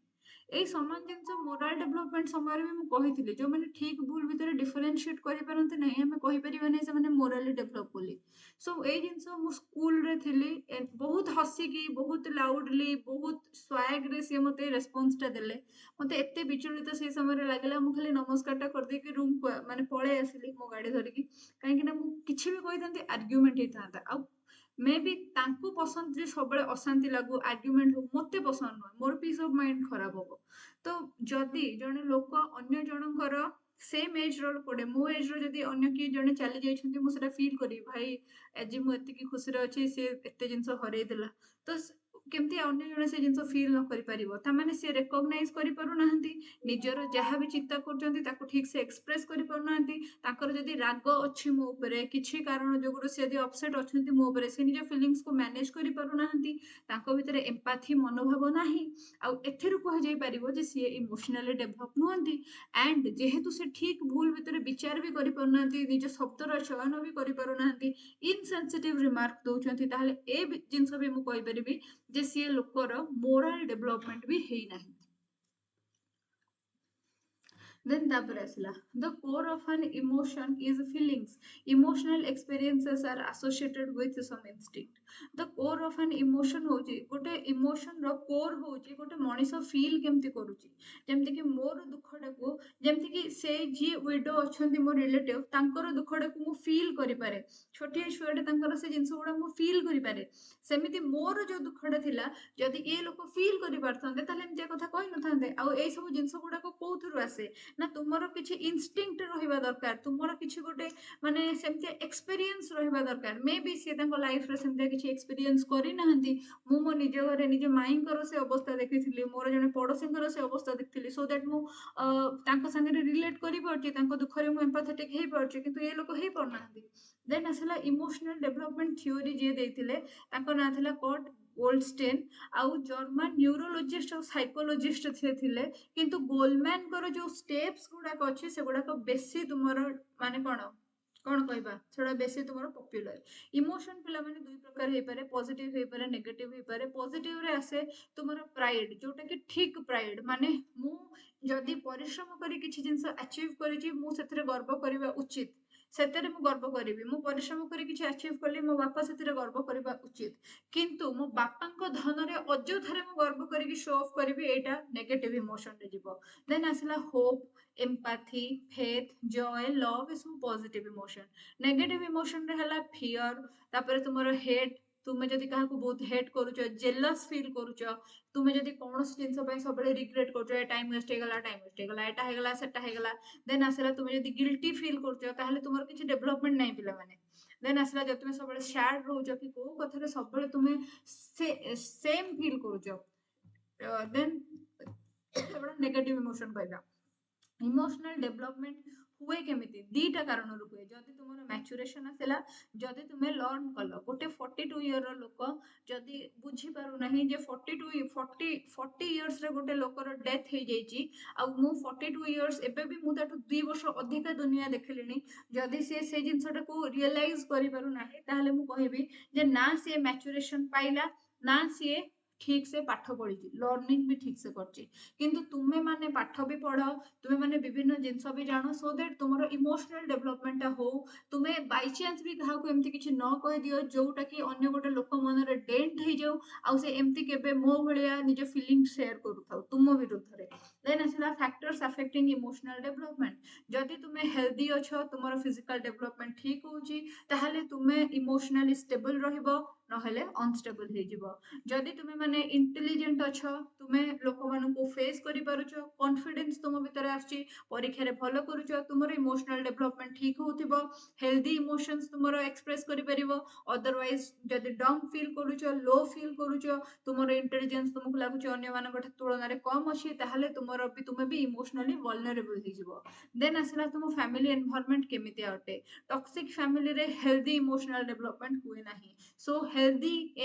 ଏଇ ସମାନ ଜିନିଷ ମୋରାଲ ଡେଭଲପମେଣ୍ଟ ସମୟରେ ବି ମୁଁ କହିଥିଲି, ଯୋଉମାନେ ଠିକ ଭୁଲ ଭିତରେ ଡିଫରେନ୍ସିଏଟ କରିପାରନ୍ତି ନାହିଁ, ଆମେ କହିପାରିବା ନାହିଁ ସେମାନେ ମୋରାଲି ଡେଭଲପ ବୋଲି। ସୋ ଏଇ ଜିନିଷ ମୁଁ ସ୍କୁଲରେ ଥିଲି, ବହୁତ ହସିକି, ବହୁତ ଲାଉଡଲି, ବହୁତ ସ୍ୱାଗରେ ସିଏ ମତେ ରେସ୍ପନ୍ସଟା ଦେଲେ। ମତେ ଏତେ ବିଚଳିତ ସେଇ ସମୟରେ ଲାଗିଲା, ମୁଁ ଖାଲି ନମସ୍କାରଟା କରିଦେଇକି ରୁମ ମାନେ ପଳେଇ ଆସିଲି ମୋ ଗାଡି ଧରିକି, କାହିଁକି ନା ମୁଁ କିଛି ବି କହିଥାନ୍ତି ଆର୍ଗ୍ୟୁମେଣ୍ଟ ହେଇଥାନ୍ତା। ଆଉ ମେ ବି ତାଙ୍କୁ ପସନ୍ଦ ଯେ ସବୁବେଳେ ଅଶାନ୍ତି ଲାଗୁ, ଆର୍ଗ୍ୟୁମେଣ୍ଟ ହଉ, ମତେ ପସନ୍ଦ ନୁହେଁ, ମୋର ପିସ୍ ଅଫ ମାଇଣ୍ଡ ଖରାପ ହବ। ତ ଯଦି ଜଣେ ଲୋକ ଅନ୍ୟ ଜଣଙ୍କର ସେମ୍ ଏଜ ର ଲୋକଟେ, ମୋ ଏଜ ର ଯଦି ଅନ୍ୟ କିଏ ଜଣେ ଚାଲି ଯାଇଛନ୍ତି, ମୁଁ ସେଟା ଫିଲ୍ କରିବି, ଭାଇ ଆଜି ମୁଁ ଏତିକି ଖୁସିରେ ଅଛି, ସେ ଏତେ ଜିନିଷ ହରେଇ ଦେଲା, ତ କେମିତି ଅନ୍ୟ ଜଣେ ସେ ଜିନିଷ ଫିଲ୍ ନ କରିପାରିବ, ତାମାନେ ସେ ରେକଗ୍ନାଇଜ କରିପାରୁନାହାନ୍ତି, ନିଜର ଯାହା ବି ଚିନ୍ତା କରୁଛନ୍ତି ତାକୁ ଠିକ ସେ ଏକ୍ସପ୍ରେସ କରିପାରୁନାହାନ୍ତି। ତାଙ୍କର ଯଦି ରାଗ ଅଛି ମୋ ଉପରେ, କିଛି କାରଣ ଯୋଗୁରୁ ସେ ଯଦି ଅପସେଟ ଅଛନ୍ତି ମୋ ଉପରେ, ସେ ନିଜ ଫିଲିଙ୍ଗସକୁ ମ୍ୟାନେଜ କରିପାରୁନାହାନ୍ତି, ତାଙ୍କ ଭିତରେ ଏମ୍ପାଥି ମନୋଭାବ ନାହିଁ, ଆଉ ଏଥିରୁ କୁହାଯାଇ ପାରିବ ଯେ ସିଏ ଇମୋସନାଲି ଡେଭଲପ ନୁହନ୍ତି। ଆଣ୍ଡ ଯେହେତୁ ସେ ଠିକ ଭୁଲ ଭିତରେ ବିଚାର ବି କରିପାରୁନାହାନ୍ତି, ନିଜ ଶବ୍ଦର ଚୟନ ବି କରିପାରୁନାହାନ୍ତି, ଇନସେନ୍ସିଟିଭ ରିମାର୍କ ଦଉଛନ୍ତି, ତାହେଲେ ଏ ଜିନିଷ ବି ମୁଁ କହିପାରିବି ଯେ ସିଏ ଲୋକର ମୋରାଲ ଡେଭଲପମେଣ୍ଟ ବି ହେଇନାହିଁ। Then ତାପରେ ଆସିଲା, the core of an emotion is feelings, emotional experiences are associated with some instinct। the core of an emotion ହଉଛି, ଗୋଟେ emotion ର core ହଉଛି ଗୋଟେ ମଣିଷ feel କେମିତି କରୁଛି। ଯେମିତି କି ମୋର ଦୁଃଖଟାକୁ, ଯେମିତି କି ସେ ଯିଏ ୱିଡୋ ଅଛନ୍ତି ମୋ ରିଲେଟିଭ, ତାଙ୍କର ଦୁଃଖଟାକୁ ମୁଁ feel କରିପାରେ, ଛୋଟିଆ ଛୁଆଟେ ତାଙ୍କର ସେ ଜିନିଷ ଗୁଡା ମୁଁ feel କରିପାରେ, ସେମିତି ମୋର ଯୋଉ ଦୁଃଖଟା ଥିଲା, ଯଦି ଏ ଲୋକ ଫିଲ୍ କରିପାରୁଥାନ୍ତେ ତାହେଲେ ଏମିତିଆ କଥା କହିନଥାନ୍ତେ। ଆଉ ଏଇ ସବୁ ଜିନିଷ ଗୁଡାକ କୋଉଥିରୁ ଆସେ, ନା ତୁମର କିଛି ଇନଷ୍ଟିଙ୍କ୍ଟ ରହିବା ଦରକାର, ତୁମର କିଛି ଗୋଟେ ମାନେ ସେମିତି ଏକ୍ସପିରିଏନ୍ସ ରହିବା ଦରକାର। ମେ ବି ସିଏ ତାଙ୍କ ଲାଇଫରେ ସେମିତି କିଛି ଏକ୍ସପିରିଏନ୍ସ କରିନାହାନ୍ତି। ମୁଁ ମୋ ନିଜ ଘରେ ନିଜ ମାଇଙ୍କର ସେ ଅବସ୍ଥା ଦେଖିଥିଲି, ମୋର ଜଣେ ପଡୋଶୀଙ୍କର ସେ ଅବସ୍ଥା ଦେଖିଥିଲି, ସୋ ଦ୍ୟାଟ୍ ମୁଁ ତାଙ୍କ ସାଙ୍ଗରେ ରିଲେଟ୍ କରିପାରୁଛି, ତାଙ୍କ ଦୁଃଖରେ ମୁଁ ଏମ୍ପାଥେଟିକ୍ ହେଇପାରୁଛି, କିନ୍ତୁ ଏ ଲୋକ ହେଇପାରୁନାହାନ୍ତି। ଦେନ୍ ଆସିଲା ଇମୋସନାଲ ଡେଭଲପମେଣ୍ଟ ଥିଓରି ଯିଏ ଦେଇଥିଲେ, ତାଙ୍କ ନାଁ ଥିଲା କଟ୍ ଗୋଲ୍ଡଷ୍ଟେନ୍। ଆଉ ଜର୍ମାନ ନ୍ୟୁରୋଲୋଜିଷ୍ଟ ଆଉ ସାଇକୋଲୋଜିଷ୍ଟ ସେ ଥିଲେ। କିନ୍ତୁ ଗୋଲମ୍ୟାନଙ୍କର ଯୋଉ ଷ୍ଟେପ୍ସ ଗୁଡାକ ଅଛି ସେଗୁଡାକ ବେଶୀ ତୁମର ମାନେ କଣ କହିବା, ସେଟା ବେଶୀ ତୁମର ପପୁଲାର। ଇମୋସନ ପିଲାମାନେ ଦୁଇ ପ୍ରକାର ହେଇପାରେ, ପଜିଟିଭ ହେଇପାରେ, ନେଗେଟିଭ ହେଇପାରେ। ପଜିଟିଭରେ ଆସେ ତୁମର ପ୍ରାଇଡ, ଯୋଉଟା କି ଠିକ ପ୍ରାଇଡ, ମାନେ ମୁଁ ଯଦି ପରିଶ୍ରମ କରି କିଛି ଜିନିଷ ଆଚିଭ କରିଛି ମୁଁ ସେଥିରେ ଗର୍ବ କରିବା ଉଚିତ, ସେଥିରେ ମୁଁ ଗର୍ବ କରିବି। ମୁଁ ପରିଶ୍ରମ କରି କିଛି ଆଚିଭ କଲି, ମୋ ବାପା ସେଥିରେ ଗର୍ବ କରିବା ଉଚିତ। କିନ୍ତୁ ମୋ ବାପାଙ୍କ ଧନରେ ଅଯଥାରେ ମୁଁ ଗର୍ବ କରିକି ଶୋ ଅଫ୍ କରିବି, ଏଇଟା ନେଗେଟିଭ ଇମୋସନରେ ଯିବ। ଦେନ୍ ଆସିଲା ହୋପ, ଏମ୍ପାଥି, ଫେଥ୍, ଜୟ, ଲଭ୍, ଏସବୁ ପଜିଟିଭ ଇମୋସନ। ନେଗେଟିଭ ଇମୋସନରେ ହେଲା ଫିୟର, ତାପରେ ତୁମର ହେଟ୍, ତୁମେ ଯଦି କାହାକୁ ବହୁତ ହେଟ୍ କରୁଛ, ଜେଲସ୍ ଫିଲ୍ କରୁଛ, ତୁମେ ଯଦି କୌଣସି ଜିନିଷ ପାଇଁ ସବୁବେଳେ ରିଗ୍ରେଟ୍ କରୁଛ, ଏ ଟାଇମ୍ ୱେଷ୍ଟ ହେଇଗଲା, ଟାଇମ୍ ୱେଷ୍ଟ ହେଇଗଲା, ଏଟା ହେଇଗଲା, ସେଟା ହେଇଗଲା। ଦେନ୍ ଆସିଲା ତୁମେ ଯଦି ଗିଲ୍ଟି ଫିଲ୍ କରୁଛ, ତାହେଲେ ତୁମର କିଛି ଡେଭଲପମେଣ୍ଟ ନାହିଁ ପିଲାମାନେ। ଦେନ୍ ଆସିଲା ଯଦି ତୁମେ ସବୁବେଳେ ସ୍ୟାଡ୍ ରହୁଛ, କି କୋଉ କଥାରେ ସବୁବେଳେ ତୁମେ ସେମ୍ ଫିଲ୍ କରୁଛ, ଦେନ୍ ସେଗୁଡ଼ା ନେଗେଟିଭ ଇମୋସନ କହିବା। ଇମୋସନାଲ ଡେଭଲପମେଣ୍ଟ ହୁଏ କେମିତି? ଦିଟା କାରଣରୁ ହୁଏ। ଯଦି ତୁମର ମ୍ୟାଚୁରେସନ ଆସିଲା, ଯଦି ତୁମେ ଲର୍ନ କଲ। ଗୋଟେ 42 ଇୟର ଲୋକ ଯଦି ବୁଝିପାରୁନାହିଁ ଯେ 40 ଇୟର୍ସରେ ଗୋଟେ ଲୋକର ଡେଥ୍ ହେଇଯାଇଛି, ଆଉ ମୁଁ 42 ଇୟର୍ସ, ଏବେ ବି ମୁଁ ତାଠୁ 2 ବର୍ଷ ଅଧିକା ଦୁନିଆ ଦେଖିଲିଣି, ଯଦି ସିଏ ସେ ଜିନିଷଟାକୁ ରିଏଲାଇଜ କରିପାରୁନାହିଁ, ତାହେଲେ ମୁଁ କହିବି ଯେ ନା ସିଏ ମ୍ୟାଚୁରେସନ ପାଇଲା, ନା ସିଏ ଠିକ ସେ ପାଠ ପଢିଛି, ଲର୍ଣ୍ଣିଂ ବି ଠିକ ସେ କରିଛି। କିନ୍ତୁ ତୁମେ ମାନେ ପାଠ ବି ପଢ, ତୁମେ ମାନେ ବିଭିନ୍ନ ଜିନିଷ ବି ଜାଣ, ସୋ ଦ୍ୟାଟ୍ ତୁମର ଇମୋସନାଲ ଡେଭଲପମେଣ୍ଟଟା ହଉ। ତୁମେ ବାଇଚାନ୍ସ ବି କାହାକୁ ଏମିତି କିଛି ନ କହିଦିଅ ଯୋଉଟା କି ଅନ୍ୟ ଗୋଟେ ଲୋକ ମନରେ ଡେଣ୍ଟ ହେଇଯାଉ, ଆଉ ସେ ଏମିତି କେବେ ମୋ ଭଳିଆ ନିଜ ଫିଲିଙ୍ଗ ସେୟାର କରୁଥାଉ ତୁମ ବିରୁଦ୍ଧରେ। ଦେନ୍ ଆସିଲା ଫ୍ୟାକ୍ଟର୍ସ ଆଫେକ୍ଟିଂ ଇମୋସନାଲ ଡେଭଲପମେଣ୍ଟ। ଯଦି ତୁମେ ହେଲ୍ଦି ଅଛ, ତୁମର ଫିଜିକାଲ ଡେଭଲପମେଣ୍ଟ ଠିକ ହଉଛି, ତାହେଲେ ତୁମେ ଇମୋସନାଲି ଷ୍ଟେବଲ ରହିବ, ନହେଲେ ଅନଷ୍ଟେବଲ ହେଇଯିବ। ଯଦି ତୁମେ ମାନେ ଇଣ୍ଟେଲିଜେଣ୍ଟ ଅଛ, ତୁମେ ଲୋକମାନଙ୍କୁ ଫେସ୍ କରିପାରୁଛ, କନଫିଡେନ୍ସ ତୁମ ଭିତରେ ଆସୁଛି, ପରୀକ୍ଷାରେ ଭଲ କରୁଛ, ତୁମର ଇମୋସନାଲ ଡେଭଲପମେଣ୍ଟ ଠିକ ହଉଥିବ, ହେଲ୍ଦି ଇମୋସନ୍ସ ତୁମର ଏକ୍ସପ୍ରେସ କରିପାରିବ। ଅଦରୱାଇଜ ଯଦି ଡମ୍ପ ଫିଲ୍ କରୁଛ, ଲୋ ଫିଲ୍ କରୁଛ, ତୁମର ଇଣ୍ଟେଲିଜେନ୍ସ ତୁମକୁ ଲାଗୁଛି ଅନ୍ୟମାନଙ୍କ ତୁଳନାରେ କମ ଅଛି, ତାହେଲେ ତୁମେ ବି ଇମୋସନାଲି ଭଲନେରେବଲ ହେଇଯିବ। ଦେନ୍ ଆସିଲା ତୁମ ଫ୍ୟାମିଲି ଏନଭାୟରନମେଣ୍ଟ କେମିତି ଅଟେ। ଟକ୍ସିକ ଫ୍ୟାମିଲିରେ ହେଲ୍ଦି ଇମୋସନାଲ ଡେଭଲପମେଣ୍ଟ ହୁଏ ନାହିଁ। ସୋ ହେଲ୍ଦି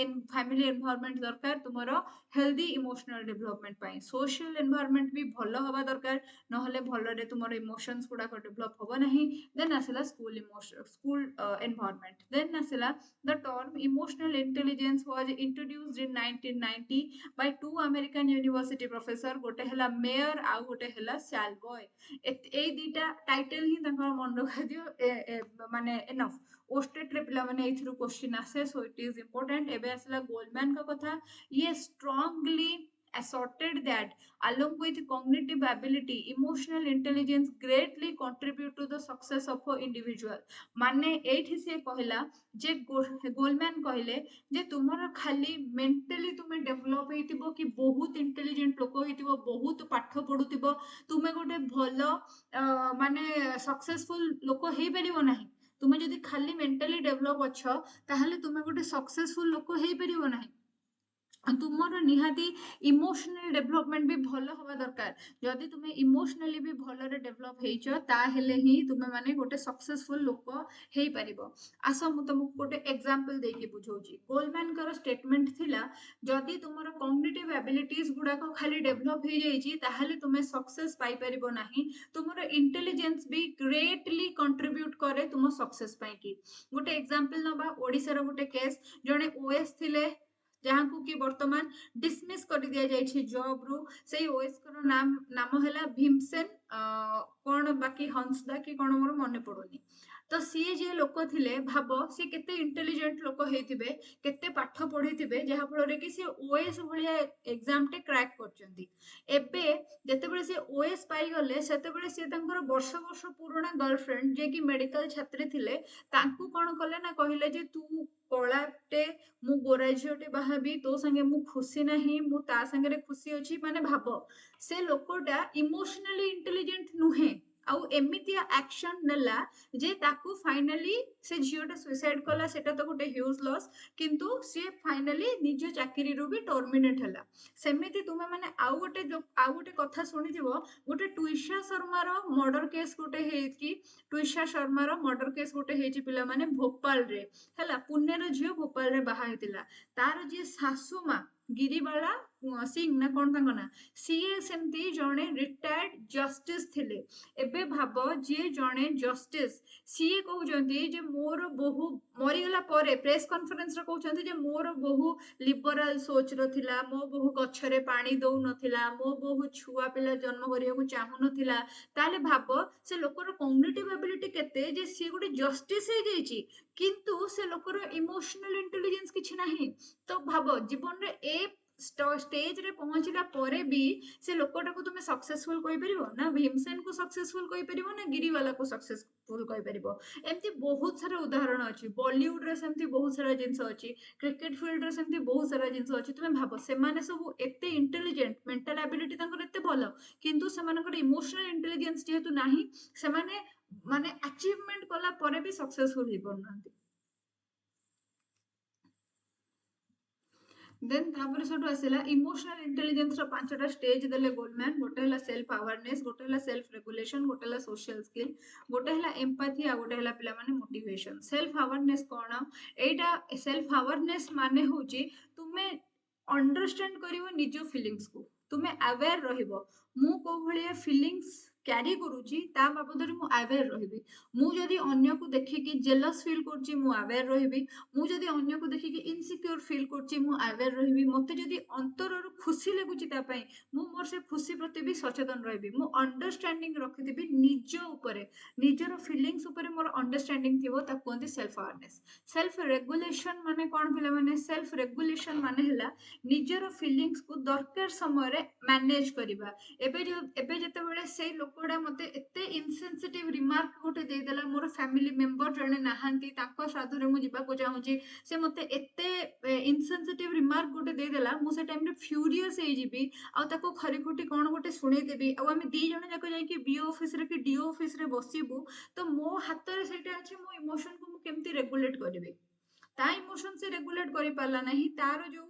ଫ୍ୟାମିଲି ଏନଭାୟରନମେଣ୍ଟ ଦରକାର ତୁମର ହେଲ୍ଦି ଇମୋସନାଲ ଡେଭଲପମେଣ୍ଟ ପାଇଁ। ସୋସିଆଲ ଏନଭାୟରନମେଣ୍ଟ ବି ଭଲ ହବା ଦରକାର, ନହେଲେ ଭଲରେ ତୁମର ଇମୋସନ୍ସ ଗୁଡାକ ଡେଭଲପ ହବ ନାହିଁ। ଦେନ୍ ଆସିଲା ସ୍କୁଲ ଏନଭାୟରନମେଣ୍ଟ। ଦେନ୍ ଆସିଲା the term emotional intelligence was introduced in 1990 by two American university professor, ଗୋଟେ ହେଲା ମେୟର ଆଉ ଗୋଟେ ହେଲା ସାଲବୟ। ଏଇ ଦିଟା ଟାଇଟଲ ହିଁ ତାଙ୍କର ମନେ ରଖାଦିଅ, ମାନେ ଏନଫ୍। ଓଷ୍ଟେଟରେ ପିଲାମାନେ ଏଇଥିରୁ କ୍ୱେଶ୍ଚିନ୍ ଆସେ, ସୋ ଇଟ୍ ଇଜ ଇମ୍ପୋର୍ଟାଣ୍ଟ। ଏବେ ଆସିଲା ଗୋଲମ୍ୟାନଙ୍କ କଥା। ଇଏ strongly asserted that along with cognitive ability, emotional intelligence greatly contribute to the success of an individual। ମାନେ ଏଇଠି ସିଏ କହିଲା ଯେ ଗୋଲମ୍ୟାନ କହିଲେ ଯେ ତୁମର ଖାଲି ମେଣ୍ଟାଲି ତୁମେ ଡେଭଲପ ହେଇଥିବ, କି ବହୁତ ଇଣ୍ଟେଲିଜେଣ୍ଟ ଲୋକ ହେଇଥିବ, ବହୁତ ପାଠ ପଢୁଥିବ, ତୁମେ ଗୋଟେ ଭଲ ମାନେ ସକ୍ସେସଫୁଲ ଲୋକ ହେଇପାରିବ ନାହିଁ। ତୁମେ ଯଦି ଖାଲି ମେଣ୍ଟାଲି ଡେଭଲପ ଅଛ, ତାହେଲେ ତୁମେ ଗୋଟେ ସକ୍ସେସଫୁଲ ଲୋକ ହେଇପାରିବ ନାହିଁ। ତୁମର ନିହାତି ଇମୋସନାଲ ଡେଭଲପମେଣ୍ଟ ବି ଭଲ ହବା ଦରକାର। ଯଦି ତୁମେ ଇମୋସନାଲି ବି ଭଲରେ ଡେଭଲପ ହେଇଛ, ତାହେଲେ ହିଁ ତୁମେ ମାନେ ଗୋଟେ ସକ୍ସେସଫୁଲ ଲୋକ ହେଇପାରିବ। ଆସ ମୁଁ ତମକୁ ଗୋଟେ ଏକ୍ସାମ୍ପଲ ଦେଇକି ବୁଝଉଛି। ଗୋଲମ୍ୟାନଙ୍କର ଷ୍ଟେଟମେଣ୍ଟ ଥିଲା, ଯଦି ତୁମର କଗ୍ନିଟିଭ ଆବିଲିଟିଜ ଗୁଡାକ ଖାଲି ଡେଭଲପ ହେଇଯାଇଛି, ତାହେଲେ ତୁମେ ସକ୍ସେସ ପାଇପାରିବ ନାହିଁ। ତୁମର ଇଣ୍ଟେଲିଜେନ୍ସ ବି ଗ୍ରେଟଲି କଣ୍ଟ୍ରିବ୍ୟୁଟ କରେ ତୁମ ସକ୍ସେସ ପାଇଁ କି। ଗୋଟେ ଏକ୍ସାମ୍ପଲ ନବା, ଓଡିଶାର ଗୋଟେ କେସ୍। ଜଣେ ଓଏସ୍ ଥିଲେ, ଯାହାକୁ କି ବର୍ତ୍ତମାନ ଡିସମିସ୍ କରି ଦିଆଯାଇଛି ଜବ ରୁ। ସେଇ ଓଏସ୍ ଙ୍କର ନାମ ହେଲା ଭୀମସେନ କଣ ବାକି ହଂସଦା କି କଣ ମୋର ମନେ ପଡୁନି। तो सीए जे लोक थिले भाब सी केते इंटेलिजेंट लोक हेतिबे केते पाठ पढ़िथिबे जहा फल कि सी ओएस भलिया एग्जाम टे क्रैक करचंती एबे जेतेबेले सी ओएस पाई गले सेतेबेले सी तांकर वर्ष वर्ष पुराना गर्लफ्रेंड जे कि मेडिकल छात्री थिले तांकू कोन कले ना कहिले जे तू कलाटे मु गोरा झियोटे बाहाबी तो संगे मु खुशी नहीं मु ता संगे रे खुशी अछि माने भाब से लोकटा इमोशनली इंटेलिजेंट नुहे आउ एमितिया एक्शन नेला जे ताकू फाइनली से झियोटा सुसाइड कला सेटा तो गोटे ह्यूज लॉस किंतु से फाइनली निज चाकरी रू भी टर्मिनेट हला सेमिति तुमे माने आउ गोटे कथा सुनि दिबो गोटे ट्विशा शर्मा रो मर्डर केस गोटे हेकी ट्विशा शर्मा रो मर्डर केस गोटे हेची पिला माने भोपाल रे हला पुणे रो झियो भोपाल रे बाहा हेतिला तार जे सासू मा गिरिबाला सिंह ना कोन तांको ना सीए सेमती जणे रिटायर्ड जस्टिस थिले एबे भाब जे जणे जस्टिस सीए कहउचंती जे मोर बहु मरिगला परे प्रेस कॉन्फ्रेंस रे कहउचंती जे मोर बहु लिबरल सोच रो थिला मो बहु गछरे पानी दउ नथिला मो बहु छुआ पिला जन्म करिया को चाहु नथिला ताले भाब से लोकर कॉग्निटिव एबिलिटी केते जे सी गुटे जस्टिस हे जाईची किंतु से लोकर इमोशनल इंटेलिजेंस किछि नाही तो भाब जीवन रे ए स्टेज रे पहुंचला परे भी से लोकटा को तुम सक्सेसफुल कहि परिबो ना भीमसेन को सक्सेसफुल कहि परिबो ना गिरिवाला को सक्सेसफुल कहि परिबो एमती बहुत सारा उदाहरण अछि बॉलीवुड रे सेमती बहुत सारा जिंस अछि क्रिकेट फील्ड रे सेमती बहुत सारा जिंस अछि तुमे भाबो से माने सब एते इंटेलिजेंट मेंटल एबिलिटी तांकर एते भलो किंतु से मानकर इमोशनल इंटेलिजेंस जेहेतु नाही से माने अचीवमेंट कला परे भी सक्सेसफुल हि पड़नांती देन तापर सेटू आसिला इमोशनल इंटेलिजेंस रो पांचटा स्टेज देले गोल्डमैन गोटे हला सेल्फ अवेयरनेस गोटे हला सेल्फ रेगुलेशन गोटे हला सोशल स्किल गोटे हला एम्पैथी आ गोटे हला पिला माने मोटिवेशन सेल्फ अवेयरनेस कोन एटा सेल्फ अवेयरनेस माने होची तुमे अंडरस्टैंड करिवो निजो फीलिंग्स को तुमे अवेयर रहिबो मु को भलिया फीलिंग्स क्यारी करूची ता बाबदरे मु अवेयर रहिबी मु जदी अन्य को देखि कि जेलस फील करची मु अवेयर रहिबी मु जदी अन्य को देखि कि इनसिक्योर फील करची मु अवेयर रहिबी मते जदी अंतररु खुशी लागुची ता पई मु मोर से खुशी प्रति भी सचेतन रहिबी मु अंडरस्टैंडिंग रखिदिबी निज उपरे निजर फीलिंग्स उपरे मोर अंडरस्टैंडिंग थिबो ता कोंती सेल्फ अवेयरनेस सेल्फ रेगुलेशन माने कोन पिला माने सेल्फ रेगुलेशन माने हला निजर फीलिंग्स को दरकार समय रे मैनेज करिबा एबे जेतेबेले से लोकडा मते एते इनसेंसिटिव रिमार्क गोटे दे देला मोर फैमिली मेंबर जने नाहांती ताको साधु रे मु जिबा को चाहूची से मते एते इनसेंसिटिव रिमार्क गोटे दे देला मु से टाइम रे फ्यूरियस हे जिबी आ ताको खरी खुटी कोन गोटे सुनै देबी आ आमे दी जने जाको जाई कि बीओ ऑफिस रे कि डीओ ऑफिस रे बसिबू तो मो हाथ रे सेटा अछि मो इमोशन को मु केमती रेगुलेट करबी ता इमोशन से रेगुलेट करि पाला नहीं तार जो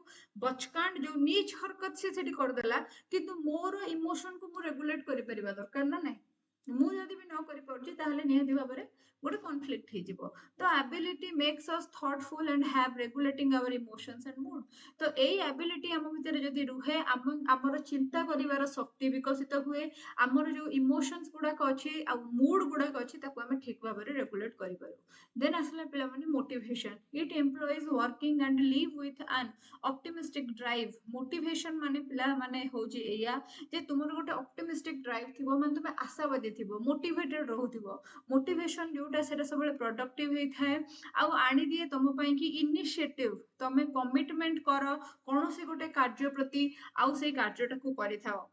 बचकांड जो नीच हरकत से सेठी कर देला किंतु मोर इमोशन को मु रेगुलेट करि परिबा दरकार ना नहीं मु जदी भी न करि परछि ताहले निहति भाबरे गोटे कॉन्फ्लिक्ट हे जिवो तो ability makes us thoughtful and have regulating our emotions and mood तो एई एबिलिटी हम भितर जदी रुहे हमर चिंता करिवार शक्ति विकसित हुए हमर जो इमोशंस गुडा को अछि आ मूड गुडा को अछि ताको हम ठीक भाबरे रेगुलेट करि पारू देन आसला पिला माने motivation it employees working and live with an optimistic drive motivation माने पिला माने होची एया जे तुमर गोटे ऑप्टिमिस्टिक ड्राइव थिबो माने तुमे आशावादी थिबो मोटिवेटेड रहउथिबो मोटिवेशन जोटा सेटा सबले प्रोडक्टिव हे थाए आ आनी दिए तम पई कि इनिशिएटिव तमे कमिटमेंट करो कोनोसी गोटे कार्य प्रति आ से कार्यटा को करिथाओ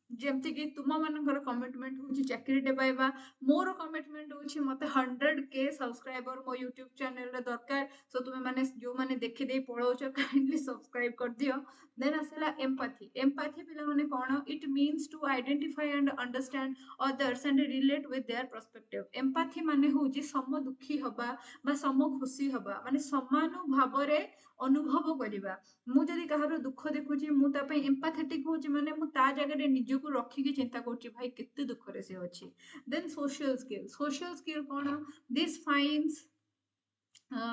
जेमती कि तुम मानकर कमिटमेंट होची चाकरीटे पाइबा मोर कमिटमेंट होची मते 100K सब्सक्राइबर मो यूट्यूब चैनल रे दरकार सो तुमे माने जो माने देखि दे पळौछ काइंडली सब्सक्राइब कर दियो देन आसला एम्पैथी एम्पैथी पिला माने कोन it means to identify and understand others and relate with their perspective empathy माने होची सम दुखी हबा बा सम खुशी हबा माने समानु रे अनुभव करिबा मु जदी कहारो दुख देखुची मु ता पे एम्पैथेटिक होची माने मु ता जगह रे निजको रखी के चिंता करची भाई केते दुख रे से अछि देन सोशल स्किल कोन defines